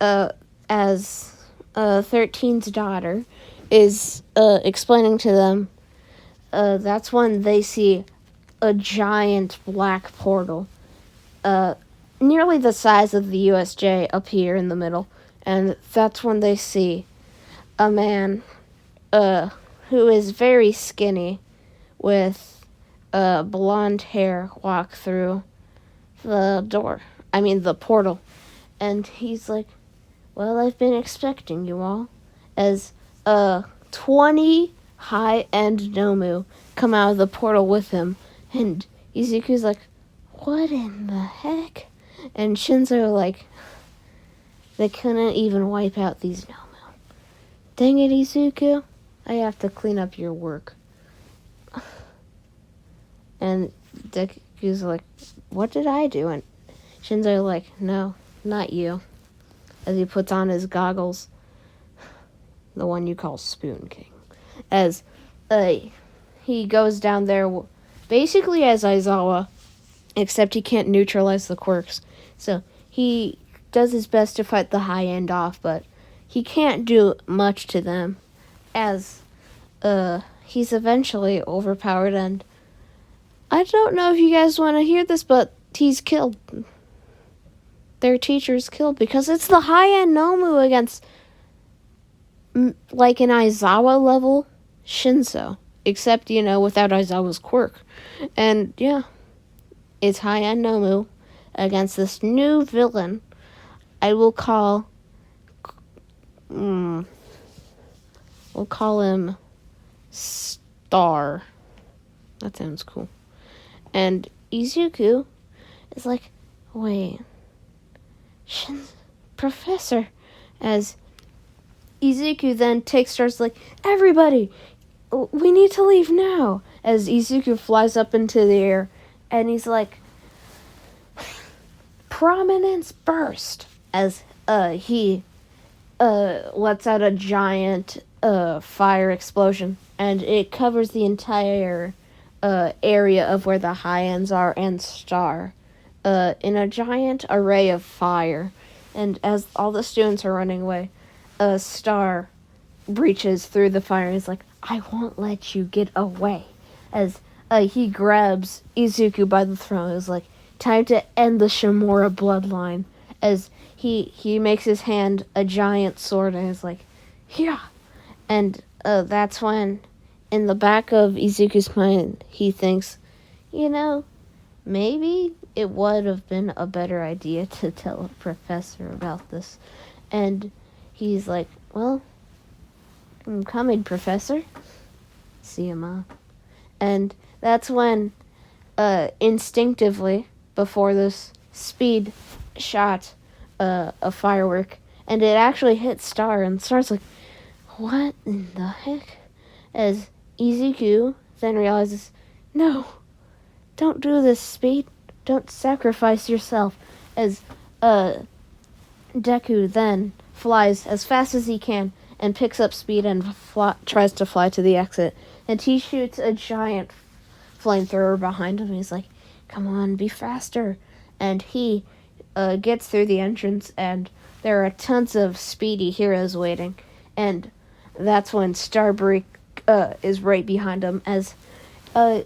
as 13's daughter is explaining to them, that's when they see a giant black portal, nearly the size of the USJ, appear in the middle. And that's when they see a man who is very skinny with blonde hair walk through the portal. And he's like, well, I've been expecting you all. As 20 high-end Nomu come out of the portal with him. And Izuku's like, what in the heck? And Shinzo, like, they couldn't even wipe out these Nomu. Dang it, Izuku. I have to clean up your work. And Deku's like, what did I do? And Shinzo like, no, not you. As he puts on his goggles, the one you call Spoon King. As he goes down there basically as Aizawa, except he can't neutralize the quirks. So he does his best to fight the high end off, but he can't do much to them, as he's eventually overpowered. And I don't know if you guys want to hear this, but he's killed. Their teacher's killed because it's the high-end Nomu against like an Aizawa level Shinso. Except, without Aizawa's quirk. And yeah, it's high-end Nomu against this new villain I will call... we'll call him Star. That sounds cool. And Izuku is like, wait, Professor. As Izuku then starts like, everybody, we need to leave now. As Izuku flies up into the air, and he's like, prominence burst. As he lets out a giant fire explosion, and it covers the entire area of where the high ends are and Star in a giant array of fire. And as all the students are running away, Star breaches through the fire and is like, I won't let you get away. As he grabs Izuku by the throat, is like, time to end the Shimura bloodline. As he makes his hand a giant sword and is like, yeah. And that's when, in the back of Izuku's mind, he thinks, maybe it would have been a better idea to tell a professor about this. And he's like, well, I'm coming, Professor. See you, Mom. And that's when, instinctively, before this speed shot a firework, and it actually hit Star, and Star's like, what in the heck? As Izuku then realizes, no, don't do this, Speed. Don't sacrifice yourself. As Deku then flies as fast as he can and picks up Speed and tries to fly to the exit. And he shoots a giant flamethrower behind him. He's like, come on, be faster. And he gets through the entrance, and there are tons of speedy heroes waiting. And that's when Starbreak is right behind him, as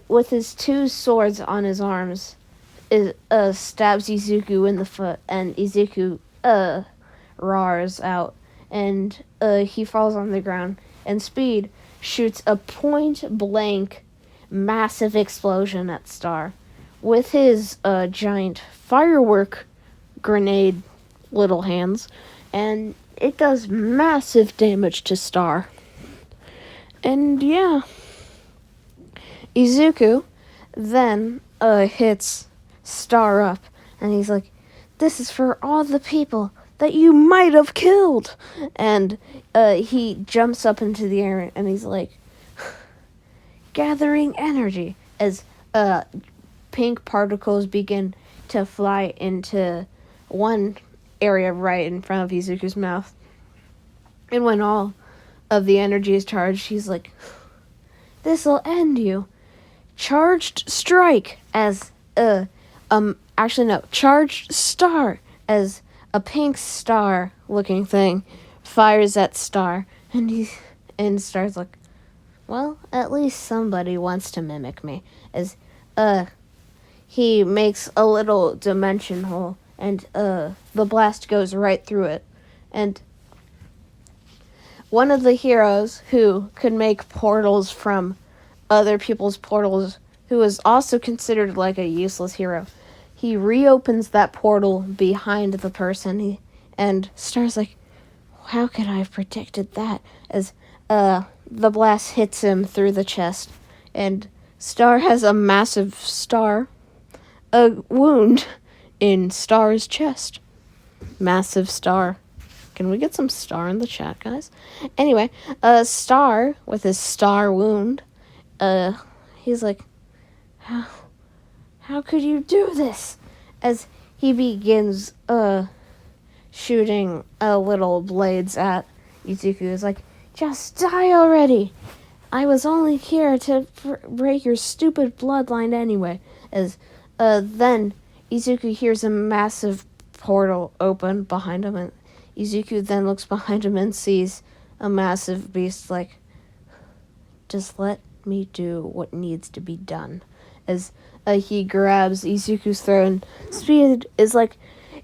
with his two swords on his arms, stabs Izuku in the foot, and Izuku roars out, and he falls on the ground, and Speed shoots a point-blank massive explosion at Star with his giant firework grenade little hands, and it does massive damage to Star. And yeah, Izuku then hits Star up, and he's like, this is for all the people that you might have killed. And he jumps up into the air, and he's like, gathering energy, as pink particles begin to fly into one area right in front of Izuku's mouth. And when all of the energy is charged, he's like, this'll end you. Charged strike, as charged star, as a pink star looking thing fires at Star, and Star's like, well, at least somebody wants to mimic me. As he makes a little dimension hole, and the blast goes right through it. And one of the heroes who could make portals from other people's portals, who is also considered like a useless hero, he reopens that portal behind the person, and Star's like, how could I have predicted that? As the blast hits him through the chest, and Star has a massive a wound in Star's chest. Massive Star. Can we get some Star in the chat, guys? Anyway, Star, with his star wound, he's like, how could you do this? As he begins shooting little blades at Izuku. Is like, just die already. I was only here to break your stupid bloodline anyway. As then Izuku hears a massive portal open behind him, and Izuku then looks behind him and sees a massive beast like, just let me do what needs to be done. as he grabs Izuku's throat, and Speed is like,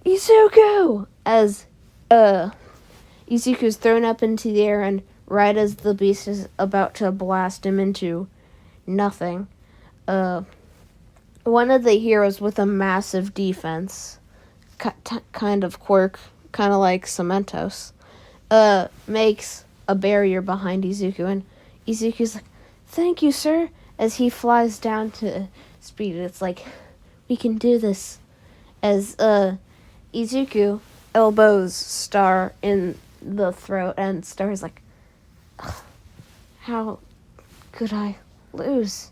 Izuku! As Izuku's thrown up into the air, and right as the beast is about to blast him into nothing, one of the heroes with a massive defense, kind of quirk, kind of like Cementos, makes a barrier behind Izuku, and Izuku's like, thank you, sir, as he flies down to Speed. It's like, we can do this. As Izuku elbows Star in the throat, and Star's like, how could I lose?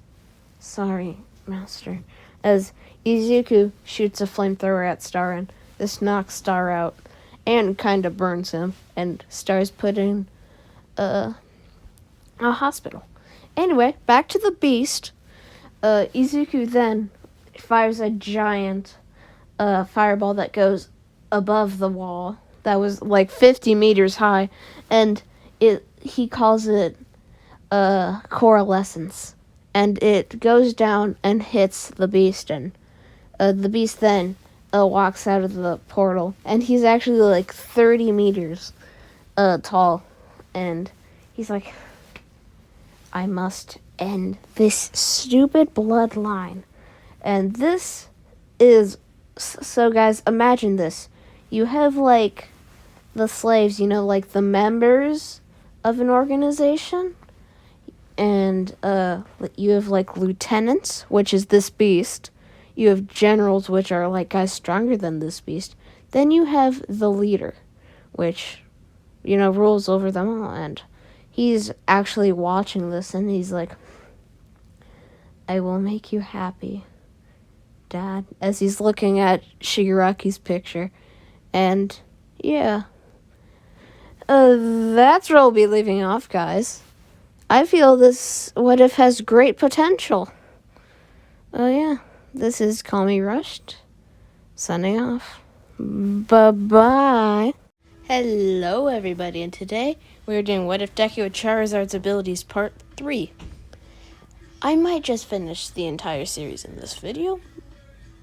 Sorry, Master. As Izuku shoots a flamethrower at Star, and this knocks Star out and kind of burns him, and Star's put in a hospital. Anyway, back to the beast. Izuku then fires a giant fireball that goes above the wall that was like 50 meters high, and he calls it coalescence, and it goes down and hits the beast, and the beast then walks out of the portal, and he's actually like 30 meters tall, and he's like, I must end this stupid bloodline. And this is, so guys, imagine this. You have like the slaves, like the members of an organization, and you have like lieutenants, which is this beast. You have generals, which are like guys stronger than this beast. Then you have the leader, which, rules over them all, and he's actually watching this, and he's like, I will make you happy, Dad, as he's looking at Shigaraki's picture. And yeah, that's where I'll be leaving off, guys. I feel this what if has great potential. Oh yeah, this is Call Me Rushed, signing off. Bye-bye. Hello, everybody, and today we're doing What If Deku had Charizard's Abilities Part 3. I might just finish the entire series in this video,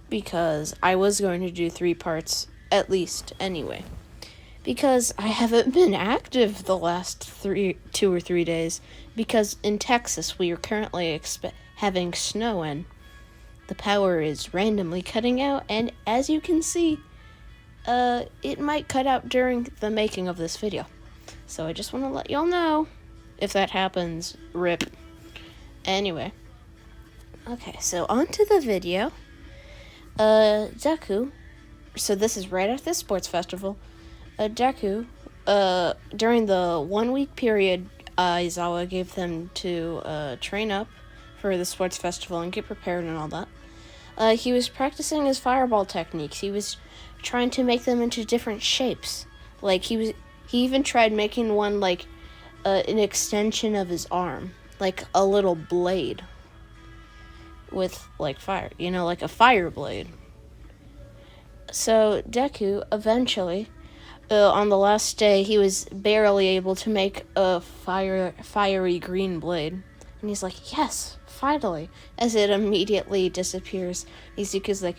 because I was going to do 3 parts at least anyway, because I haven't been active the last 2 or 3 days, because in Texas we are currently having snow, and the power is randomly cutting out, and as you can see, it might cut out during the making of this video. So I just want to let y'all know, if that happens, rip. Anyway. Okay, so on to the video. Deku, so this is right after the sports festival. Deku, during the 1 week period, Aizawa gave them to train up for the sports festival and get prepared and all that. He was practicing his fireball techniques. He was trying to make them into different shapes. Like he even tried making one like an extension of his arm, like a little blade with like fire, like a fire blade. So Deku eventually, on the last day, he was barely able to make a fiery green blade, and he's like, yes, finally, as it immediately disappears. Izuku's like,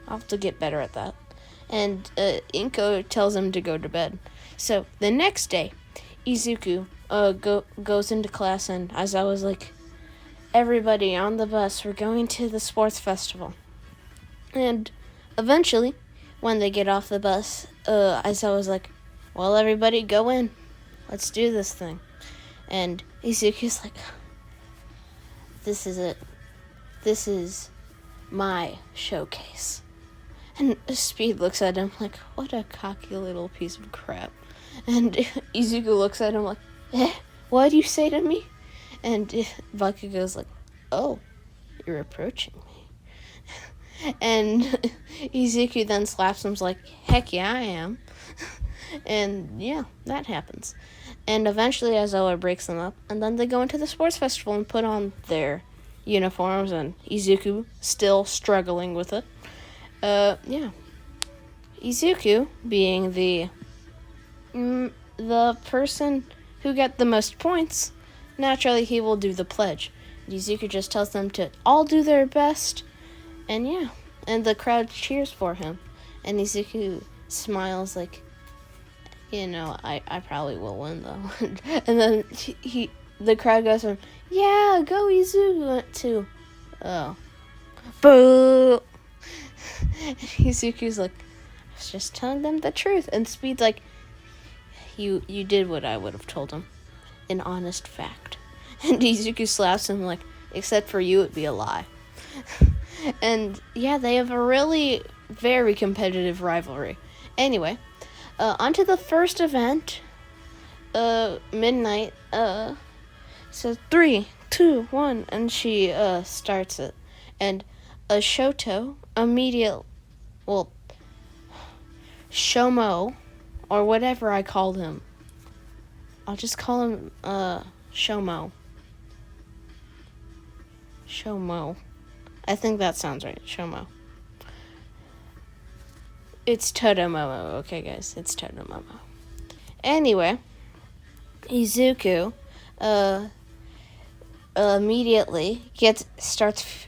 I'll have to get better at that. And Inko tells him to go to bed. So the next day, Izuku goes into class, and Aizawa's like, everybody on the bus, we're going to the sports festival. And eventually, when they get off the bus, Aizawa's like, well, everybody go in. Let's do this thing. And Izuku's like, this is it. This is my showcase. And Speed looks at him like, what a cocky little piece of crap. And Izuku looks at him like, what'd you say to me? And Bakugo's like, oh, you're approaching me. And Izuku then slaps him like, heck yeah, I am. And yeah, that happens. And eventually Aizawa breaks them up, and then they go into the sports festival and put on their uniforms, and Izuku still struggling with it. Yeah. Izuku, being the person who got the most points, naturally he will do the pledge. Izuku just tells them to all do their best, and yeah, and the crowd cheers for him, and Izuku smiles like, I probably will win though. And then the crowd goes from, yeah, go Izuku, to, oh, boo. And Izuku's like, I was just telling them the truth. And Speed's like, you did what I would have told him. An honest fact. And Izuku slaps him like, except for you, it'd be a lie. And yeah, they have a really very competitive rivalry. Anyway, onto the first event. Midnight, says 3, 2, 1, and she starts it. And Shoto Shomo, or whatever I called him. I'll just call him Shomo. Shomo. I think that sounds right. Shomo. It's Todomomo, okay guys? It's Todomomo. Anyway, Izuku immediately starts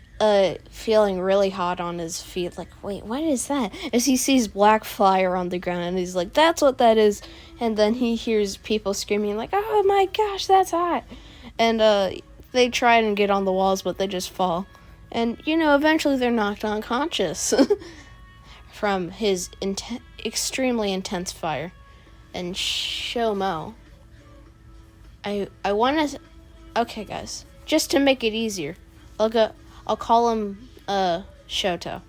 feeling really hot on his feet, like, wait, what is that? As he sees black fire on the ground, and he's like, that's what that is. And then he hears people screaming like, oh my gosh, that's hot. And they try and get on the walls, but they just fall. And, eventually they're knocked unconscious from his extremely intense fire. And Shomo, I want to, okay guys, just to make it easier, I'll call him Shoto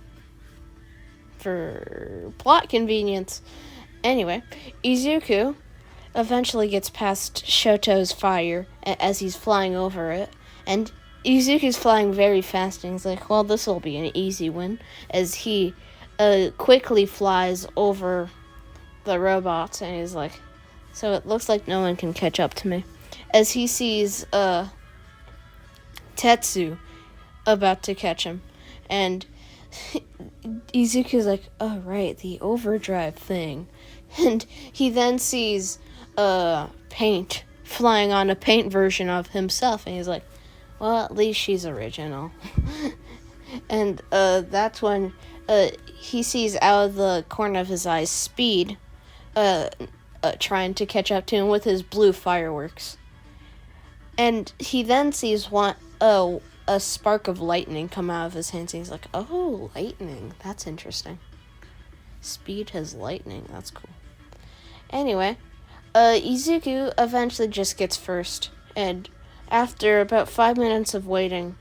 for plot convenience. Anyway, Izuku eventually gets past Shoto's fire as he's flying over it, and Izuku's flying very fast, and he's like, well, this will be an easy win, as he quickly flies over the robots, and he's like, so it looks like no one can catch up to me, as he sees Tetsu about to catch him, and Izuku's like, oh right, the overdrive thing. And he then sees Paint flying on a Paint version of himself, and he's like, well, at least she's original. And that's when he sees out of the corner of his eyes Speed trying to catch up to him with his blue fireworks. And he then sees a spark of lightning come out of his hands, and he's like, oh, lightning, that's interesting. Speed has lightning, that's cool. Anyway, Izuku eventually just gets first, and after about 5 minutes of waiting,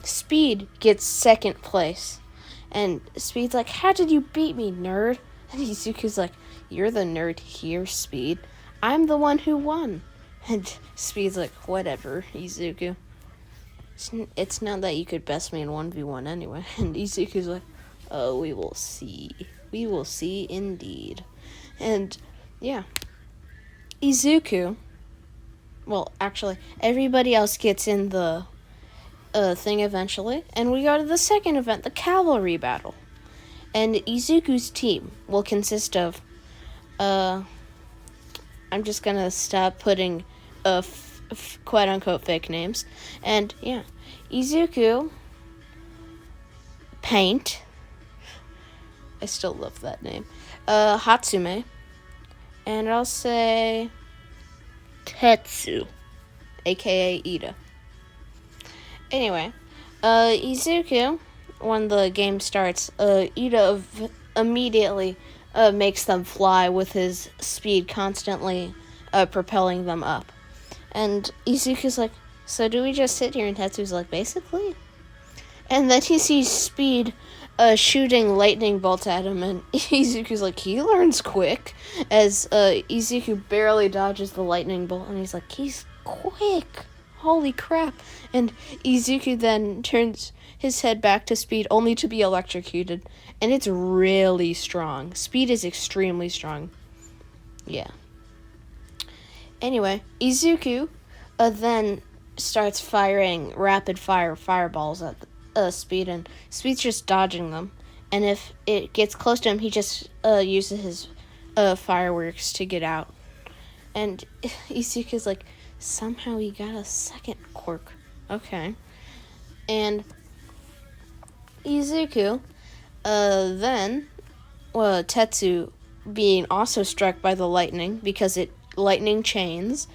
Speed gets second place. And Speed's like, how did you beat me, nerd? And Izuku's like, you're the nerd here, Speed. I'm the one who won. And Speed's like, whatever, Izuku. It's not that you could best me in 1v1 anyway. And Izuku's like, oh, we will see. We will see indeed. And, yeah. Izuku, well, actually, everybody else gets in the thing eventually. And we go to the second event, the cavalry battle. And Izuku's team will consist of, I'm just gonna stop putting quote-unquote fake names. And, yeah, Izuku, Paint, I still love that name, Hatsume, and I'll say Tetsu, aka Ida. Anyway, Izuku, when the game starts, Ida immediately makes them fly with his speed constantly propelling them up. And Izuku's like, so do we just sit here? And Tetsu's like, basically. And then he sees Speed shooting lightning bolts at him, and Izuku's like, he learns quick, as Izuku barely dodges the lightning bolt, and he's like, he's quick, holy crap. And Izuku then turns his head back to Speed, only to be electrocuted, and it's really strong. Speed is extremely strong. Yeah. Anyway, Izuku then starts firing rapid fire fireballs at Speed, and Speed's just dodging them. And if it gets close to him, he just uses his fireworks to get out. And Izuku's like, somehow he got a second quirk. Okay. And Izuku, then, Tetsu being also struck by the lightning because lightning chains,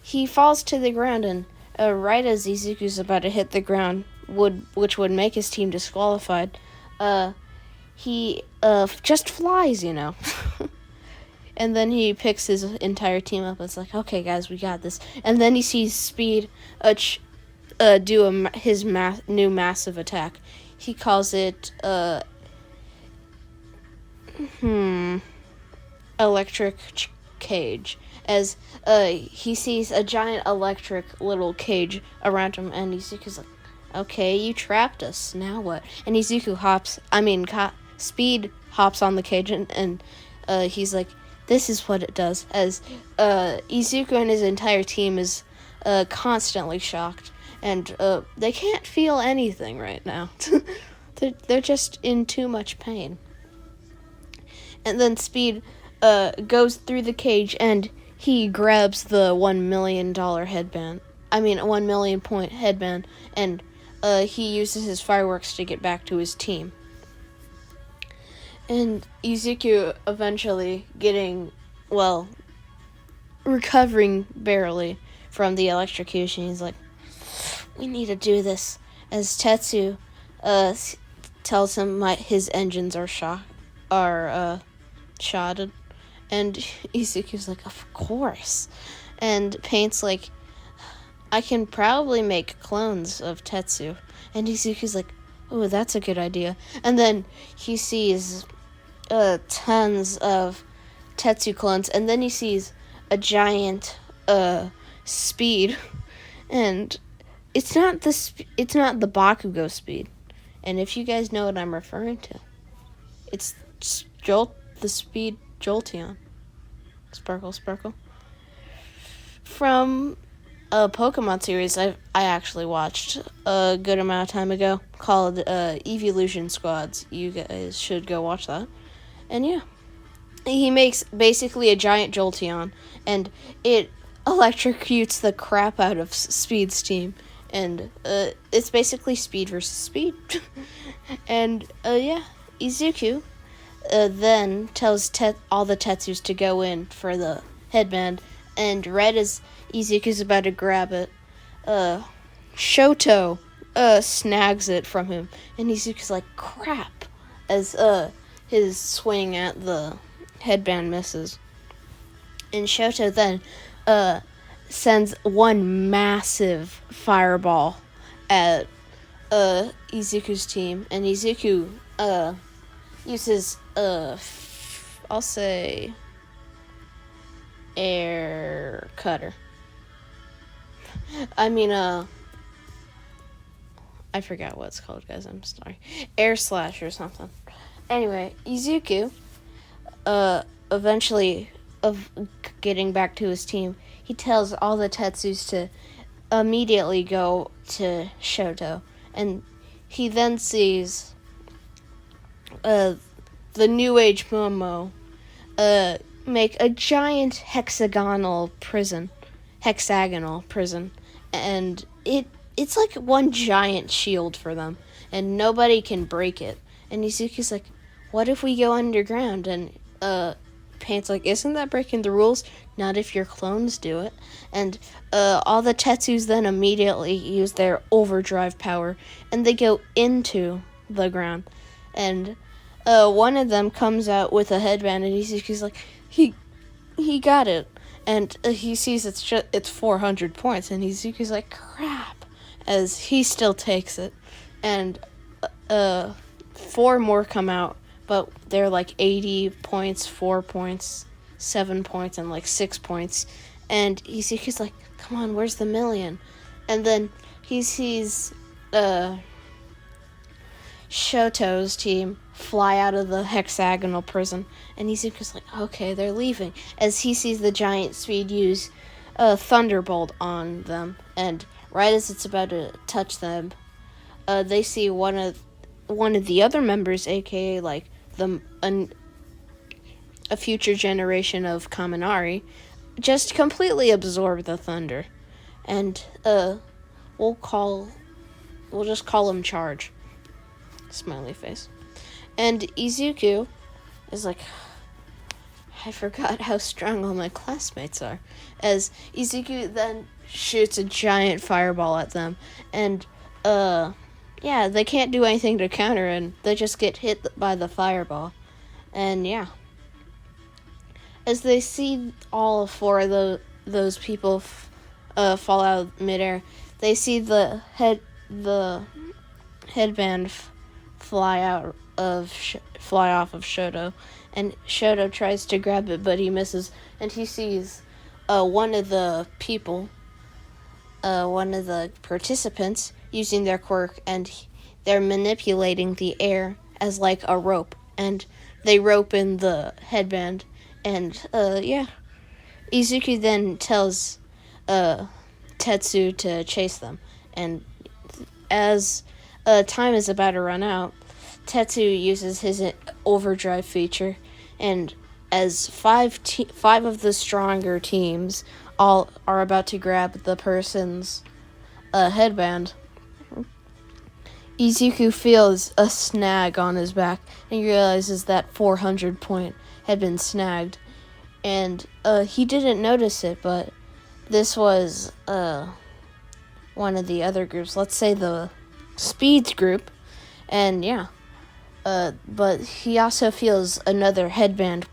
he falls to the ground, and right as Izuku's about to hit the ground, which would make his team disqualified, he just flies, And then he picks his entire team up. It's like, okay, guys, we got this. And then he sees Speed do his new massive attack. He calls it electric cage, as he sees a giant electric little cage around him, and Izuku's like, okay, you trapped us, now what? And Izuku Speed hops on the cage, and he's like, this is what it does, as Izuku and his entire team is constantly shocked, and they can't feel anything right now. They're just in too much pain. And then Speed goes through the cage, and he grabs the $1 million headband. 1 million point headband, and he uses his fireworks to get back to his team. And Izuku eventually recovering barely from the electrocution. He's like, we need to do this. As Tetsu tells him his engines are shotted. And Izuku's like, of course. And Paint's like, I can probably make clones of Tetsu. And Izuku's like, oh, that's a good idea. And then he sees tons of Tetsu clones, and then he sees a giant Speed, and it's not the Bakugo Speed. And if you guys know what I'm referring to, it's the Speed Jolteon. Sparkle. From a Pokemon series I actually watched a good amount of time ago called Evolution Squads. You guys should go watch that. And yeah, he makes basically a giant Jolteon, and it electrocutes the crap out of Speed's team. And it's basically Speed versus Speed. And Izuku then tells all the Tetsus to go in for the headband, and right as Izuku's about to grab it, Shoto snags it from him, and Izuku's like, crap, as his swing at the headband misses. And Shoto then sends one massive fireball at Izuku's team, and Izuku uses I'll say air cutter. I forgot what it's called, guys. I'm sorry. Air slash or something. Anyway, Izuku, eventually of getting back to his team, he tells all the Tetsus to immediately go to Shoto, and he then sees the New Age Momo make a giant hexagonal prison, and it's like one giant shield for them, and nobody can break it. And Izuku's like, what if we go underground? And Paint's like, isn't that breaking the rules? Not if your clones do it. And all the Tetsus then immediately use their overdrive power, and they go into the ground. And one of them comes out with a headband, and Izuku's like, he got it. And he sees it's 400 points, and Izuku's like, crap, as he still takes it. And 4 more come out, but they're like 80 points, 4 points, 7 points, and like 6 points. And Izuku's like, come on, where's the million? And then he sees Shoto's team fly out of the hexagonal prison, and Izuku's like, okay, they're leaving, as he sees the giant Speed use a thunderbolt on them, and right as it's about to touch them, they see one of the other members, aka like a future generation of Kaminari, just completely absorb the thunder. And we'll just call him Charge. Smiley face. And Izuku is like, I forgot how strong all my classmates are. As Izuku then shoots a giant fireball at them. And, yeah, they can't do anything to counter, and they just get hit by the fireball. And, yeah. As they see all four of those people fall out of midair, they see the headband fly off of Shoto, and Shoto tries to grab it, but he misses, and he sees one of the participants using their quirk, and they're manipulating the air as like a rope, and they rope in the headband, and Izuku then tells Tetsu to chase them, and as time is about to run out, Tetsu uses his overdrive feature, and as five of the stronger teams all are about to grab the person's headband, Izuku feels a snag on his back, and he realizes that 400 point had been snagged, and he didn't notice it, but this was one of the other groups, let's say the Speeds group, and yeah. But he also feels another headband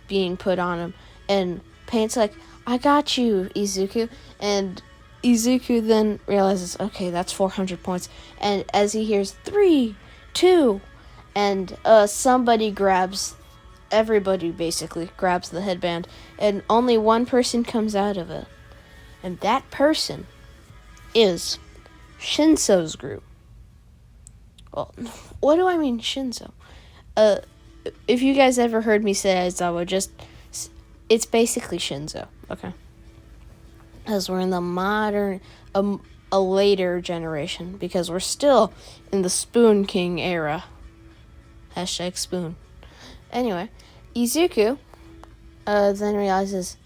being put on him, and Paint's like, I got you, Izuku. And Izuku then realizes, okay, that's 400 points. And as he hears 3, 2, and everybody basically grabs the headband, and only one person comes out of it. And that person is Shinso's group. Well, what do I mean, Shinso? If you guys ever heard me say Aizawa, it's basically Shinzo, okay? As we're in the modern, a later generation, because we're still in the Spoon King era. #spoon. Anyway, Izuku then realizes,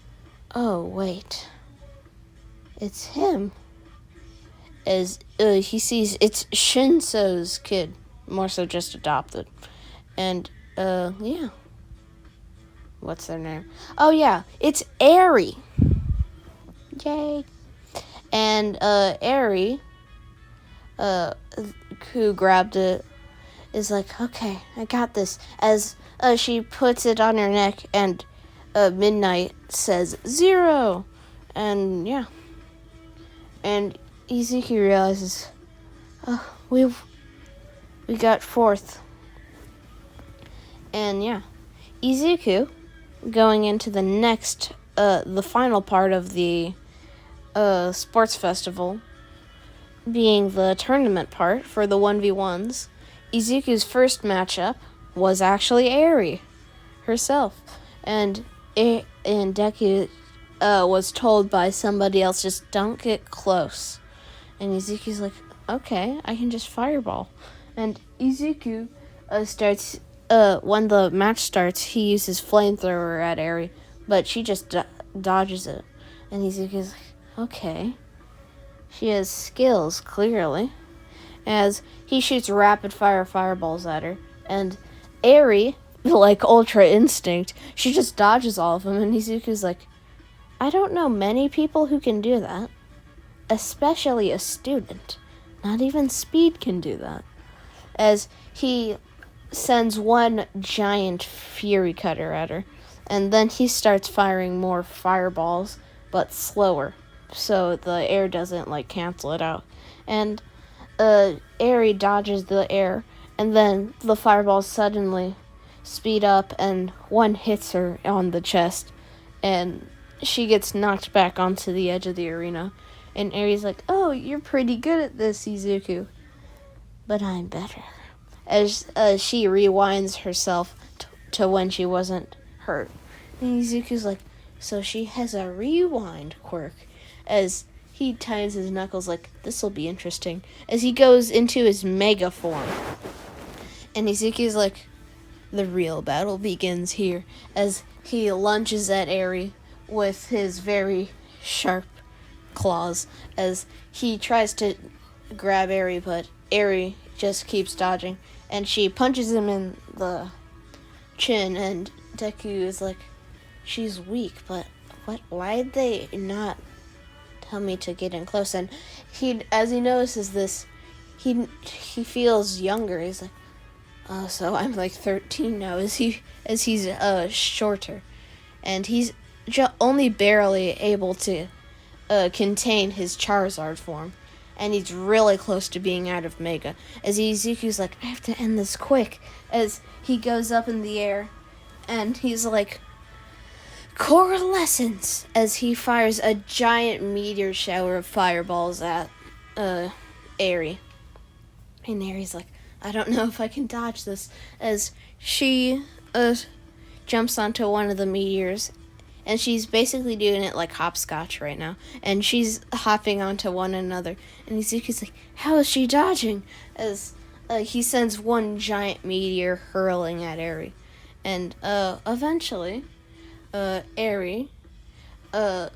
oh, wait, it's him. As he sees it's Shinso's kid, more so just adopted. And, yeah. What's their name? Oh, yeah, it's Eri. Yay. And, Eri, who grabbed it, is like, okay, I got this. As she puts it on her neck, and Midnight says 0. And, yeah. And Izuku realizes, we got 4th. And yeah, Izuku, going into the next, the final part of the sports festival, being the tournament part for the 1v1s, Izuku's first matchup was actually Eri herself. And Deku was told by somebody else, just don't get close. And Izuku's like, okay, I can just fireball. And Izuku starts, when the match starts, he uses flamethrower at Eri, but she just dodges it. And Izuku's like, okay. She has skills, clearly. As he shoots rapid fire fireballs at her. And Eri, like Ultra Instinct, she just dodges all of them. And Izuku's like, I don't know many people who can do that. Especially a student. Not even Speed can do that. As he sends one giant fury cutter at her. And then he starts firing more fireballs, but slower. So the air doesn't, cancel it out. And Eri dodges the air. And then the fireballs suddenly speed up, and one hits her on the chest. And she gets knocked back onto the edge of the arena. And Eri's like, oh, you're pretty good at this, Izuku. But I'm better. As she rewinds herself to when she wasn't hurt. And Izuku's like, so she has a rewind quirk. As he tightens his knuckles like, this'll be interesting. As he goes into his mega form. And Izuku's like, the real battle begins here. As he lunges at Eri with his very sharp claws as he tries to grab Eri, but Eri just keeps dodging, and she punches him in the chin, and Deku is like, she's weak, but why'd they not tell me to get in close? And as he notices this, he feels younger. He's like, oh, so I'm like 13 now, as he's shorter, and he's only barely able to contain his Charizard form, and he's really close to being out of Mega, as Izuku's like, I have to end this quick, as he goes up in the air, and he's like, coalescence, as he fires a giant meteor shower of fireballs at Eri. And Eri's like, I don't know if I can dodge this, as she jumps onto one of the meteors, and she's basically doing it like hopscotch right now, and she's hopping onto one another, and Izuku's like, how is she dodging? As he sends one giant meteor hurling at Eri, and eventually Eri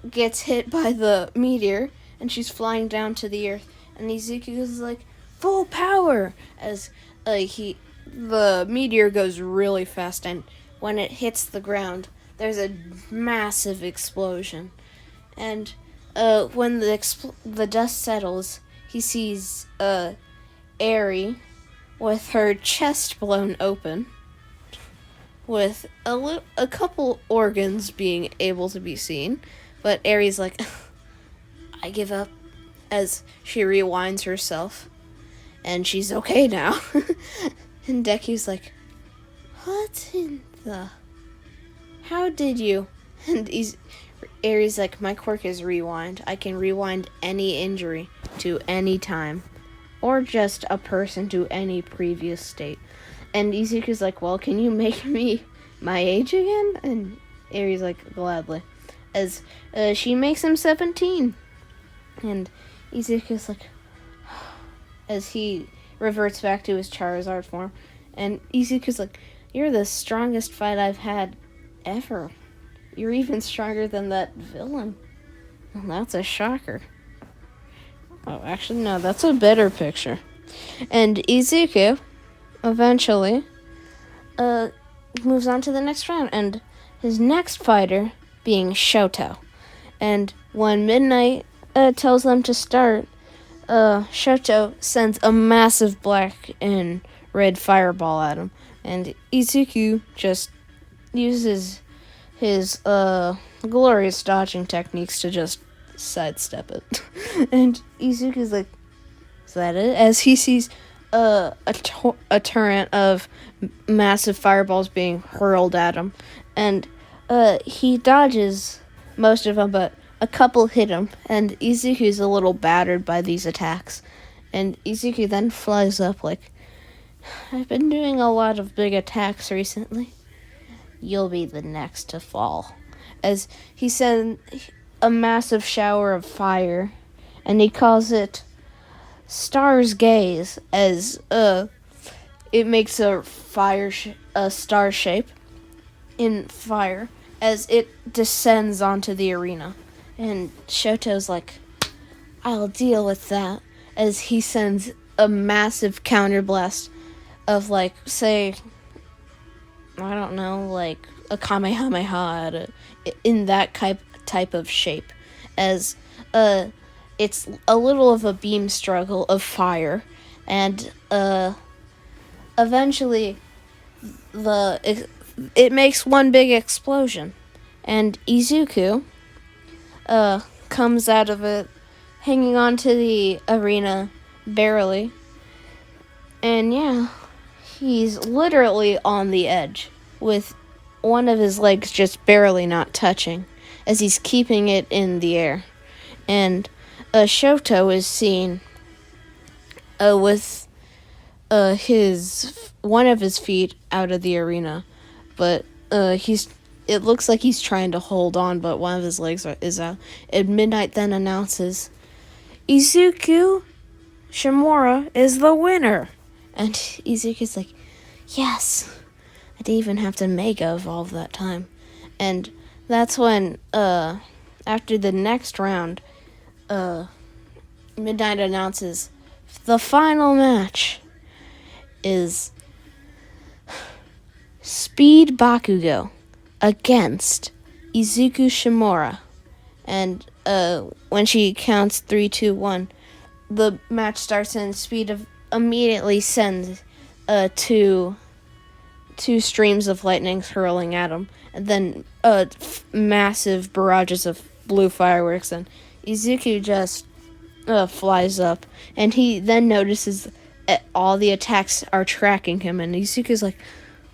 gets hit by the meteor, and she's flying down to the earth, and Izuku's like, full power, as the meteor goes really fast, and when it hits the ground, there's a massive explosion. And when the dust settles, he sees Eri with her chest blown open, with a couple organs being able to be seen. But Eri's like, I give up, as she rewinds herself. And she's okay now. And Deku's like, what in the... How did you? And Eri's like, my quirk is rewind. I can rewind any injury to any time. Or just a person to any previous state. And Izuku's like, well, can you make me my age again? And Eri's like, gladly. As she makes him 17. And Izuku's like... as he reverts back to his Charizard form. And Izuku's like, you're the strongest fight I've had ever. You're even stronger than that villain. Well, that's a shocker. Oh, actually, no, that's a better picture. And Izuku eventually moves on to the next round, and his next fighter being Shoto. And when Midnight tells them to start, Shoto sends a massive black and red fireball at him, and Izuku just uses his glorious dodging techniques to just sidestep it. And Izuku's like, is that it? As he sees a torrent of massive fireballs being hurled at him, and he dodges most of them, but a couple hit him, and Izuku's a little battered by these attacks. And Izuku then flies up like, I've been doing a lot of big attacks recently. You'll be the next to fall. As he sends a massive shower of fire, and he calls it Star's Gaze, as it makes a star shape in fire as it descends onto the arena. And Shoto's like, I'll deal with that, as he sends a massive counterblast of, like, say, I don't know, like a Kamehameha in that type of shape, as it's a little of a beam struggle of fire, and eventually it makes one big explosion, and Izuku comes out of it hanging onto the arena barely, and yeah, he's literally on the edge with one of his legs just barely not touching as he's keeping it in the air. And Shoto is seen with one of his feet out of the arena, but it looks like he's trying to hold on, but one of his legs is out. And Midnight then announces, Izuku Shimura is the winner. And Izuku's like, yes, I didn't even have to Mega Evolve that time. And that's when, after the next round, Midnight announces the final match is Speed Bakugo against Izuku Shimura. And when she counts 3, 2, 1, the match starts and Speed immediately sends two streams of lightning hurling at him, and then massive barrages of blue fireworks, and Izuku just flies up, and he then notices all the attacks are tracking him, and Izuku's like,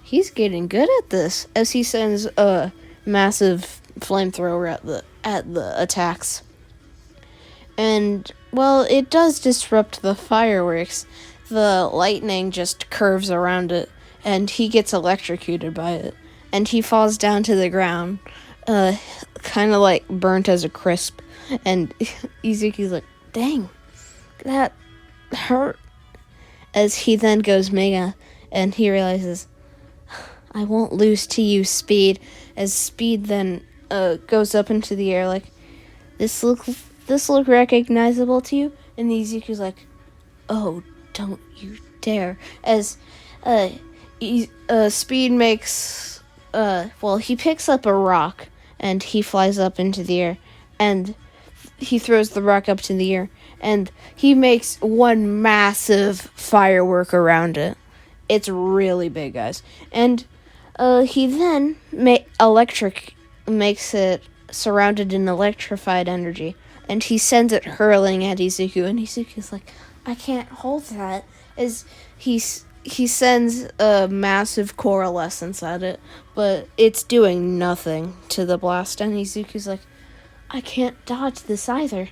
he's getting good at this, as he sends a massive flamethrower at the attacks. And, well, it does disrupt the fireworks. The lightning just curves around it, and he gets electrocuted by it. And he falls down to the ground, kind of like burnt as a crisp. And Izuku's like, dang, that hurt. As he then goes mega, and he realizes, I won't lose to you, Speed. As Speed then goes up into the air like, this look recognizable to you? And Izuku's like, oh, don't you dare. As Speed makes, he picks up a rock, and he flies up into the air, and he throws the rock up to the air, and he makes one massive firework around it. It's really big, guys. And he then makes it surrounded in electrified energy, and he sends it hurling at Izuku, and Izuku's like, I can't hold that, as he sends a massive coalescence at it, but it's doing nothing to the blast, and Izuku's like, I can't dodge this either.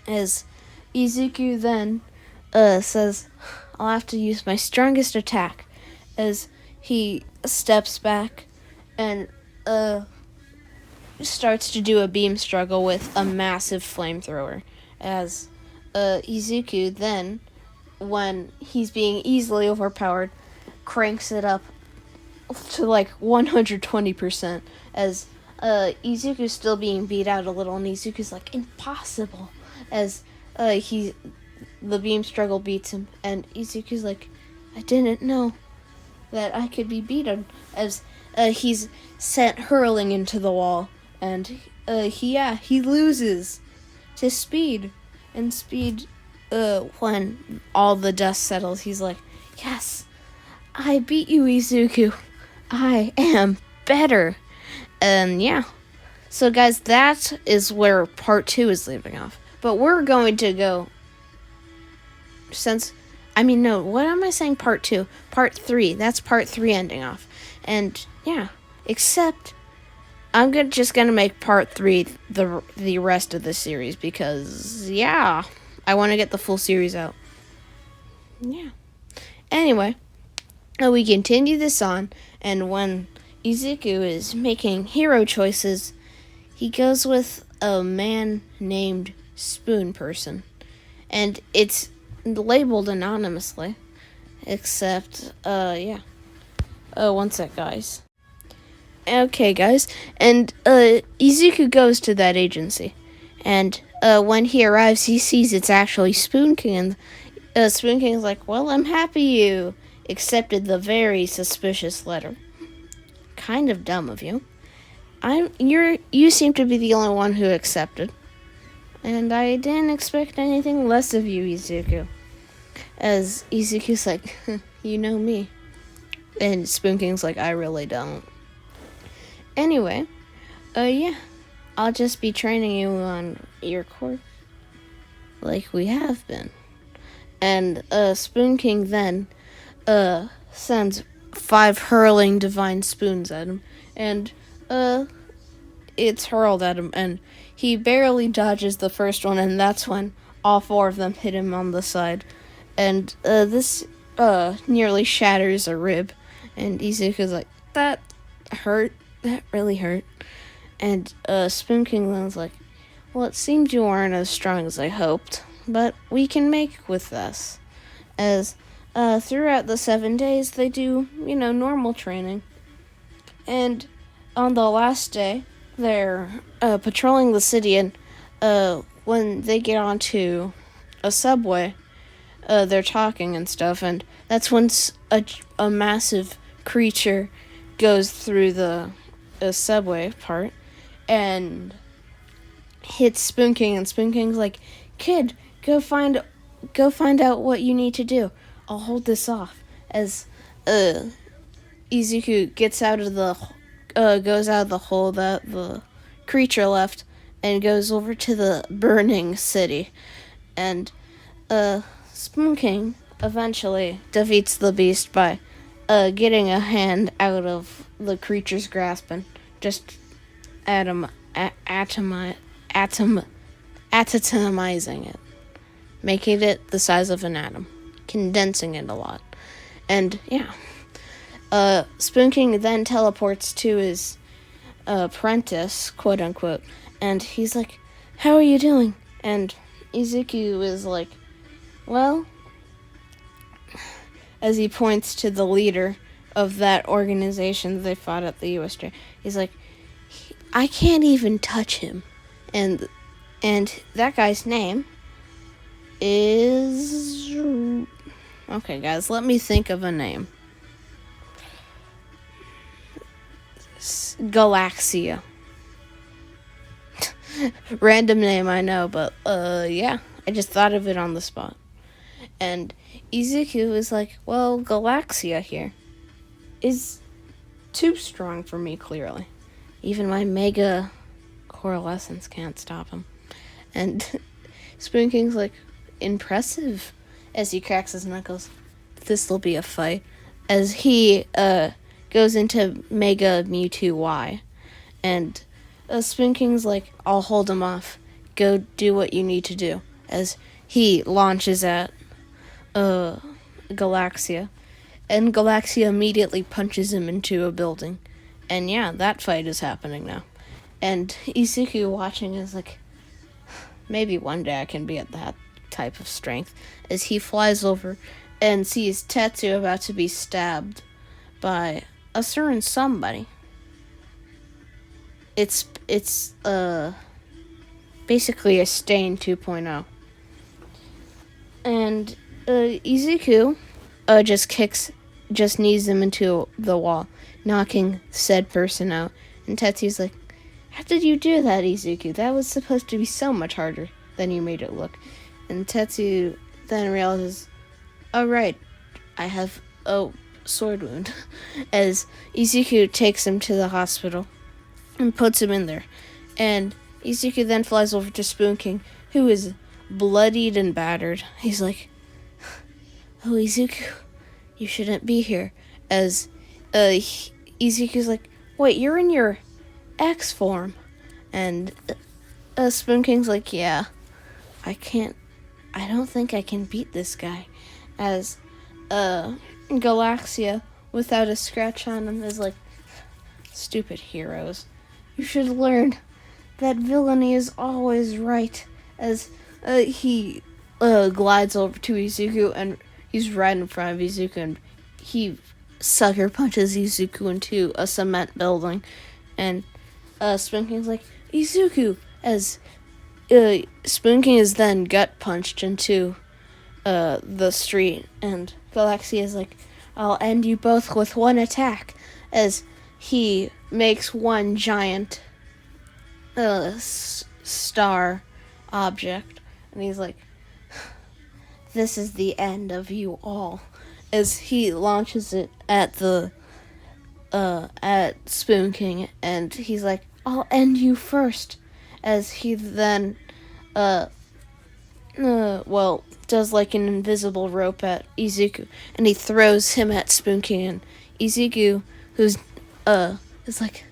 As Izuku then says, I'll have to use my strongest attack, as he steps back and starts to do a beam struggle with a massive flamethrower, as Izuku then, when he's being easily overpowered, cranks it up to like 120%, as Izuku's still being beat out a little, and Izuku's like, impossible, as the beam struggle beats him, and Izuku's like, I didn't know that I could be beaten, as he's sent hurling into the wall, and he loses to Speed, and Speed, when all the dust settles, he's like, yes, I beat you, Izuku, I am better. And yeah, so guys, that is where part 2 is leaving off, but we're going to go, what am I saying, part 2? Part 3, that's part 3 ending off. And yeah, except I'm just gonna make part 3 the rest of the series, because yeah, I want to get the full series out. Yeah. Anyway, we continue this on, and when Izuku is making hero choices, he goes with a man named Spoon Person, and it's labeled anonymously, except, one sec, guys. Okay, guys, and, Izuku goes to that agency, and, when he arrives, he sees it's actually Spoon King, and, Spoon King's like, well, I'm happy you accepted the very suspicious letter. Kind of dumb of you. You seem to be the only one who accepted, and I didn't expect anything less of you, Izuku. As Izuku's like, you know me. And Spoon King's like, I really don't. Anyway, I'll just be training you on your course, like we have been. And, Spoon King then, sends 5 hurling divine spoons at him, and, it's hurled at him, and he barely dodges the first one, and that's when all 4 of them hit him on the side. And this nearly shatters a rib, and Izuku's like, that hurt, that really hurt. And Spoon King Lin's like, well, it seems you aren't as strong as I hoped, but we can make with this. As throughout the 7 days, they do, normal training. And on the last day, they're patrolling the city, and when they get onto a subway, they're talking and stuff, and that's when a massive creature goes through the subway part and hits Spoon King, and Spoon King's like, "Kid, go find out what you need to do. I'll hold this off." As Izuku gets out of the goes out of the hole that the creature left and goes over to the burning city, and Spoon King eventually defeats the beast by getting a hand out of the creature's grasp and just atomizing it, making it the size of an atom, condensing it a lot. And yeah, Spoon King then teleports to his apprentice, quote unquote, and he's like, "How are you doing?" And Izuku is like, "Well," as he points to the leader of that organization they fought at the USJ. He's like, "I can't even touch him." And that guy's name is... Okay, guys, let me think of a name. Galaxia. Random name, I know, but yeah, I just thought of it on the spot. And Izuku is like, "Well, Galaxia here is too strong for me, clearly. Even my mega coalescence can't stop him." And Spoon King's like, "Impressive," as he cracks his knuckles. "This'll be a fight." As he goes into Mega Mewtwo Y. And Spoon King's like, "I'll hold him off. Go do what you need to do." As he launches at Galaxia. And Galaxia immediately punches him into a building. And yeah, that fight is happening now. And Izuku watching is like, maybe one day I can be at that type of strength. As he flies over and sees Tetsu about to be stabbed by a certain somebody. It's basically a Stain 2.0. And Izuku just knees him into the wall, knocking said person out. And Tetsu's like, "How did you do that, Izuku? That was supposed to be so much harder than you made it look." And Tetsu then realizes, "Oh right, I have a sword wound." As Izuku takes him to the hospital and puts him in there. And Izuku then flies over to Spoon King, who is bloodied and battered. He's like, "Oh, Izuku, you shouldn't be here." As Izuku's like, "Wait, you're in your X form?" And Spoon King's like, "Yeah, I don't think I can beat this guy." As Galaxia, without a scratch on him, is like, "Stupid heroes. You should learn that villainy is always right." As he glides over to Izuku, and he's right in front of Izuku, and he sucker punches Izuku into a cement building. And Spoon King's like, "Izuku," as Spoon King is then gut punched into the street, and Galaxia is like, "I'll end you both with one attack," as he makes one giant star object, and he's like, "This is the end of you all," as he launches it at Spoon King, and he's like, "I'll end you first," as he then does like an invisible rope at Izuku, and he throws him at Spoon King, and Izuku, who's is like,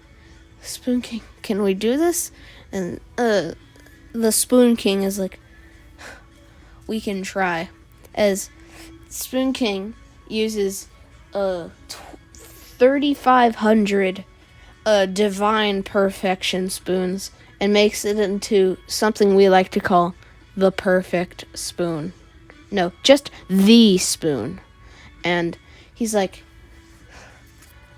"Spoon King, can we do this?" And the Spoon King is like, "We can try," as Spoon King uses 3,500 divine perfection spoons and makes it into something we like to call the perfect spoon. No, just the spoon. And he's like,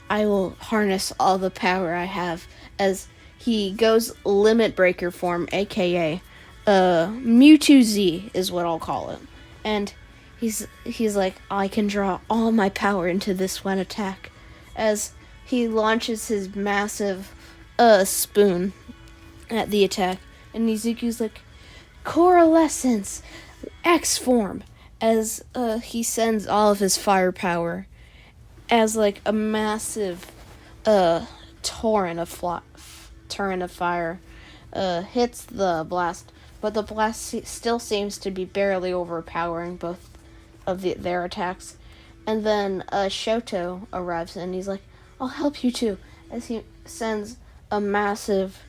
"I will harness all the power I have," as he goes Limit Breaker form, aka Mewtwo Z is what I'll call it. And he's like, I can draw all my power into this one attack, as he launches his massive spoon at the attack. And Izuku's like, Coalescence, X form, as he sends all of his firepower as like a massive torrent of fire hits the blast, but the blast still seems to be barely overpowering both of their attacks. And then Shoto arrives and he's like, I'll help you too, as he sends a massive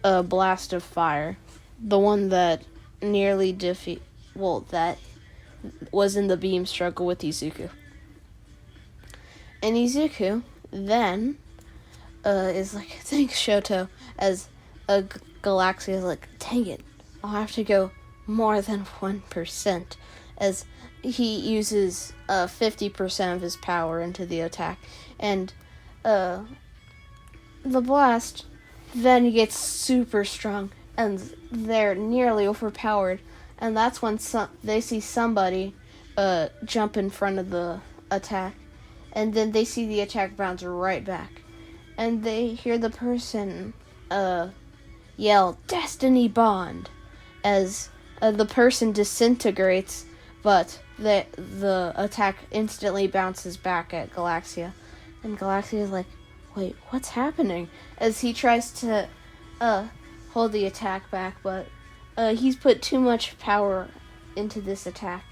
blast of fire, the one that nearly that was in the beam struggle with Izuku. And Izuku then is like, thanks Shoto, as Galaxia is like, dang it, I'll have to go more than 1%, as he uses 50% of his power into the attack. And the blast then gets super strong, and they're nearly overpowered. And that's when they see somebody jump in front of the attack, and then they see the attack bounce right back. And they hear the person yell, Destiny Bond, as the person disintegrates, but the attack instantly bounces back at Galaxia. And Galaxia is like, wait, what's happening? As he tries to hold the attack back, but he's put too much power into this attack,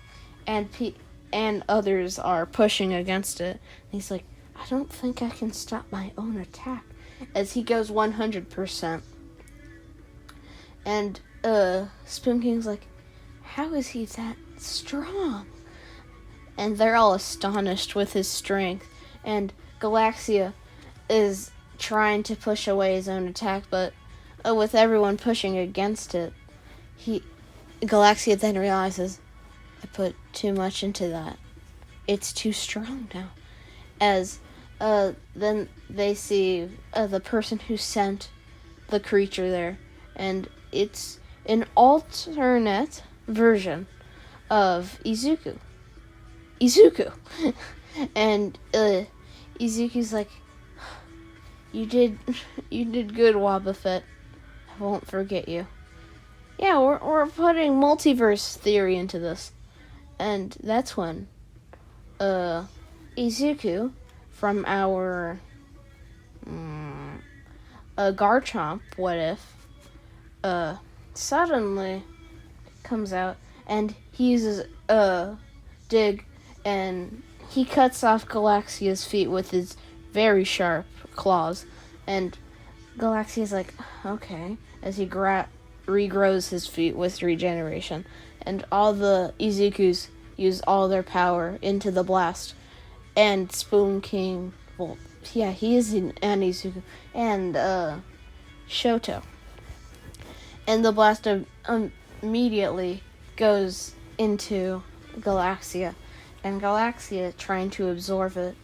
and others are pushing against it. And he's like, I don't think I can stop my own attack, as he goes 100%. And Spoon King's like, how is he that strong? And they're all astonished with his strength. And Galaxia is trying to push away his own attack, but with everyone pushing against it, Galaxia then realizes, I put too much into that. It's too strong now. As then they see the person who sent the creature there, and it's an alternate version of Izuku. And Izuku's like, you did good, Wobbuffet. I won't forget you. Yeah, we're putting multiverse theory into this. And that's when Izuku from our Garchomp What If suddenly comes out, and he uses Dig, and he cuts off Galaxia's feet with his very sharp claws. And Galaxia's like, okay, as he regrows his feet with regeneration. And all the Izukus use all their power into the blast. And Spoon King, well, yeah, he is an Izuku, and Shoto. And the blast immediately goes into Galaxia, and Galaxia, trying to absorb it,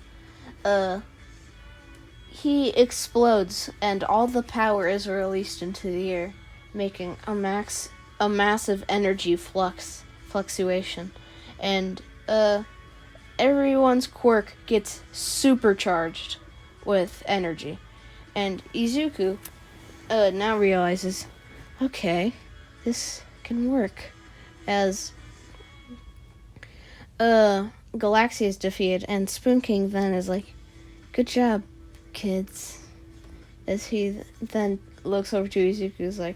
he explodes, and all the power is released into the air, making a massive energy fluctuation, and everyone's quirk gets supercharged with energy. And Izuku now realizes, okay, this can work, as Galaxia is defeated, and Spoon King then is like, good job, kids, as he then looks over to Izuku, is like,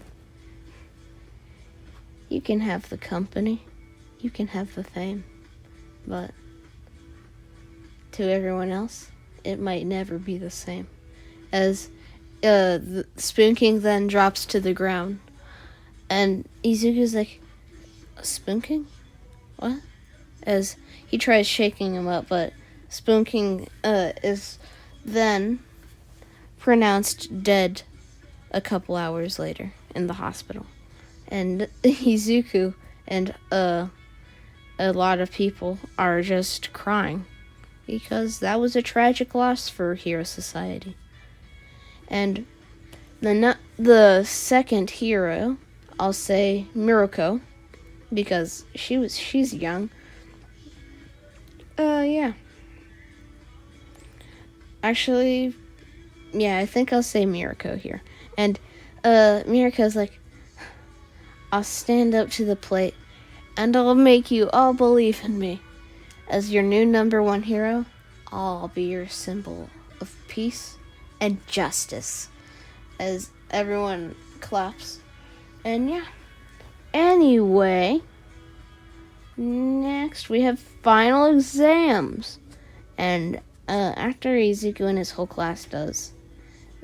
you can have the company, you can have the fame, but to everyone else, it might never be the same. As the Spoon King then drops to the ground, and Izuku's like, Spoon King? What? As he tries shaking him up, but Spoon King is then pronounced dead a couple hours later in the hospital. And Izuku and a lot of people are just crying, because that was a tragic loss for Hero Society. And The second hero, I'll say Mirako, because she's young. Yeah. Actually, yeah, I think I'll say Mirako here. And Mirako's like, I'll stand up to the plate and I'll make you all believe in me. As your new number one hero, I'll be your symbol of peace and justice. As everyone claps. And yeah. Anyway, next we have final exams. And after Izuku and his whole class does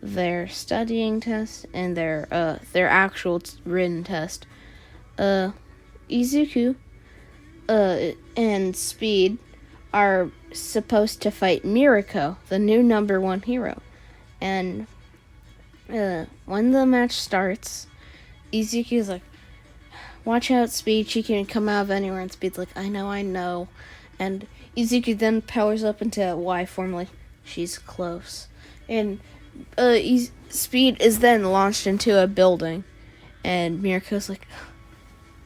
their studying test and their actual written test, Izuku and Speed are supposed to fight Mirako, the new number one hero. And when the match starts, Izuku's like, watch out, Speed, she can come out of anywhere. And Speed's like, I know. And Izuku then powers up into Y form, like, she's close. And Speed is then launched into a building. And Mirako's like,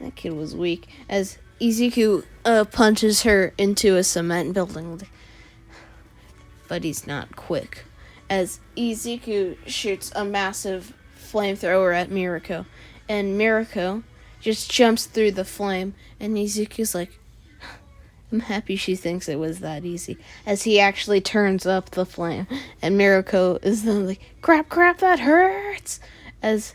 that kid was weak. As Izuku punches her into a cement building. But he's not quick. As Izuku shoots a massive flamethrower at Mirako. And Mirako just jumps through the flame. And Izuku's like, I'm happy she thinks it was that easy. As he actually turns up the flame. And Mirako is then like, crap, that hurts. As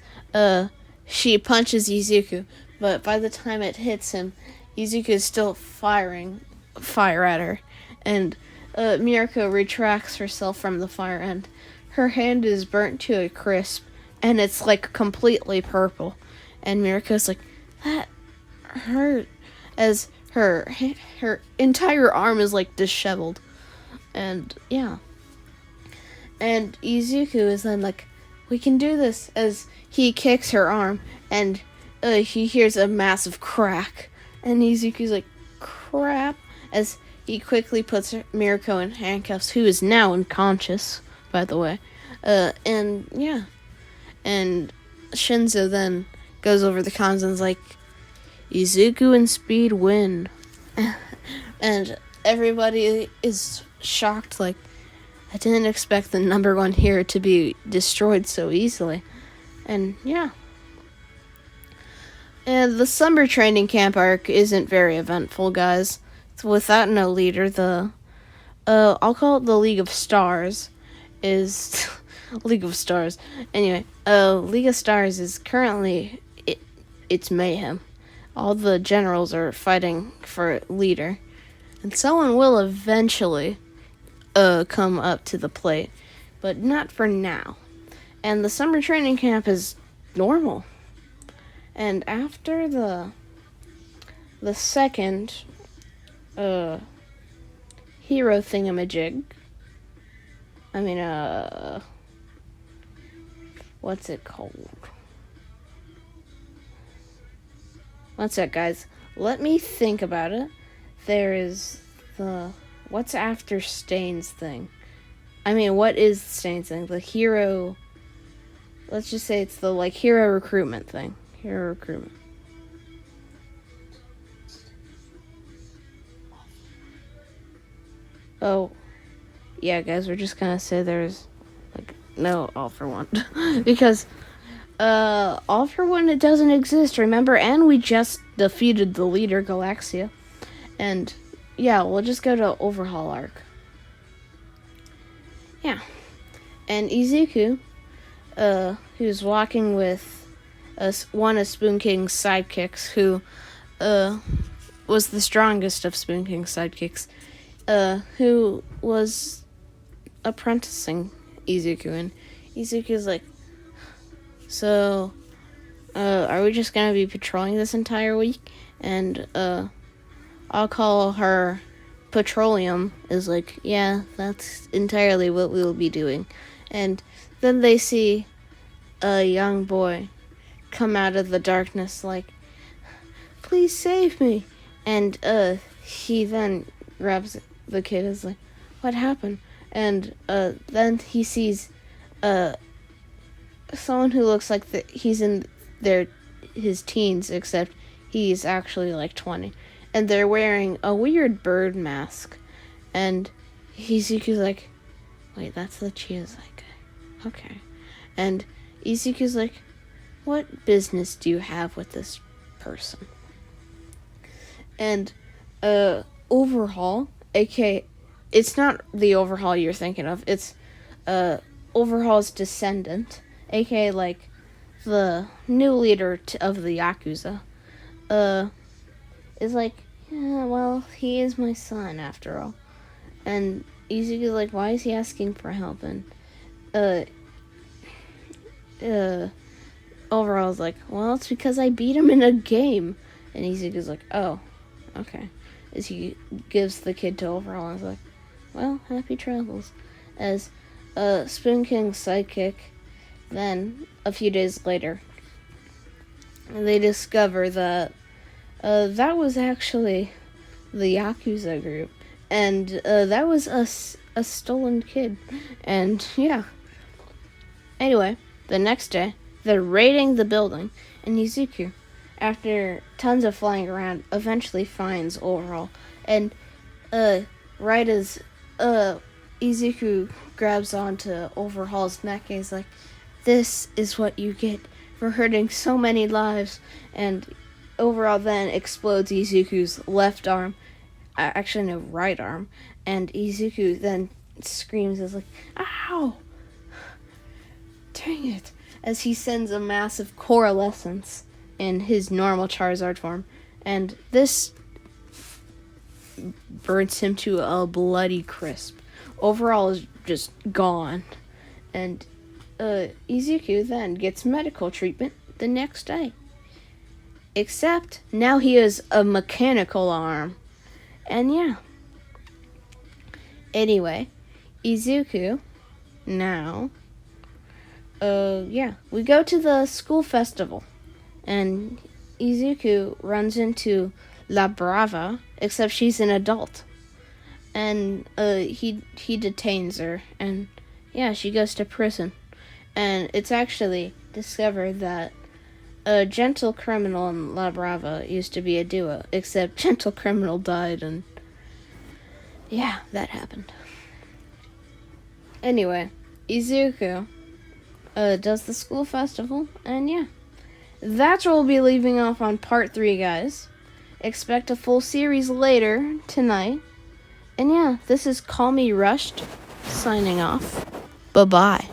she punches Izuku. But by the time it hits him, Izuku is still firing fire at her. And Mirako retracts herself from the fire, and her hand is burnt to a crisp, and it's like completely purple. And Mirako's like, that hurt. As her entire arm is like disheveled. And yeah. And Izuku is then like, we can do this. As he kicks her arm, and he hears a massive crack. And Izuku's like, crap. As he quickly puts Mirako in handcuffs, who is now unconscious, by the way. And yeah. And Shinzo then goes over the cons and is like, Izuku and Speed win. And everybody is shocked, like, I didn't expect the number one hero to be destroyed so easily. And yeah. And the summer training camp arc isn't very eventful, guys. Without no leader, I'll call it the League of Stars, is League of Stars. Anyway, League of Stars is currently it's mayhem. All the generals are fighting for leader, and someone will eventually come up to the plate, but not for now. And the summer training camp is normal. And after the second hero thingamajig, what's it called? One sec, guys. Let me think about it. There is what's after Stain's thing? What is Stain's thing? The hero, let's just say it's the, hero recruitment thing. Hero recruitment. Oh, yeah, guys, we're just gonna say there's, no All for One. Because, All for One, it doesn't exist, remember? And we just defeated the leader, Galaxia. And, yeah, we'll just go to Overhaul Arc. Yeah. And Izuku, who's walking with one of Spoon King's sidekicks, who was the strongest of Spoon King's sidekicks, who was apprenticing Izuku. And Izuku's like, so, are we just gonna be patrolling this entire week? And I'll call her Petroleum, is like, yeah, that's entirely what we'll be doing. And then they see a young boy come out of the darkness like, please save me. And he then grabs the kid, is like, what happened? And then he sees someone who looks like he's in his teens, except he's actually like 20. And they're wearing a weird bird mask. And Izuku's like, wait, that's the Chiazai guy. Okay. And Izuku's like, what business do you have with this person? And Overhaul, aka, it's not the Overhaul you're thinking of. It's Overhaul's descendant, aka like the new leader of the Yakuza. Is like, yeah, well, he is my son after all. And Izuku's like, why is he asking for help? And Overhaul's like, well, it's because I beat him in a game. And Izuku's like, oh, okay. As he gives the kid to Overhaul, and is like, well, happy travels. As Spoon King's sidekick, then a few days later, they discover that that was actually the Yakuza group, and that was a stolen kid. And yeah. Anyway, the next day, they're raiding the building, and Izuku, after tons of flying around, eventually finds Overhaul. And right as Izuku grabs onto Overhaul's neck, and he's like, this is what you get for hurting so many lives. And Overhaul then explodes Izuku's left arm, actually no, right arm, and Izuku then screams as like, ow! Dang it! As he sends a massive coalescence in his normal Charizard form, and this burns him to a bloody crisp. Overhaul is just gone, and Izuku then gets medical treatment the next day. Except now he has a mechanical arm, and yeah. Anyway, Izuku now. We go to the school festival, and Izuku runs into La Brava, except she's an adult, and he detains her, and yeah, she goes to prison, and it's actually discovered that Gentle Criminal and La Brava used to be a duo, except Gentle Criminal died, and yeah, that happened. Anyway, Izuku does the school festival, and yeah. That's where we'll be leaving off on part 3, guys. Expect a full series later tonight. And yeah, this is Call Me Rushed, signing off. Bye-bye.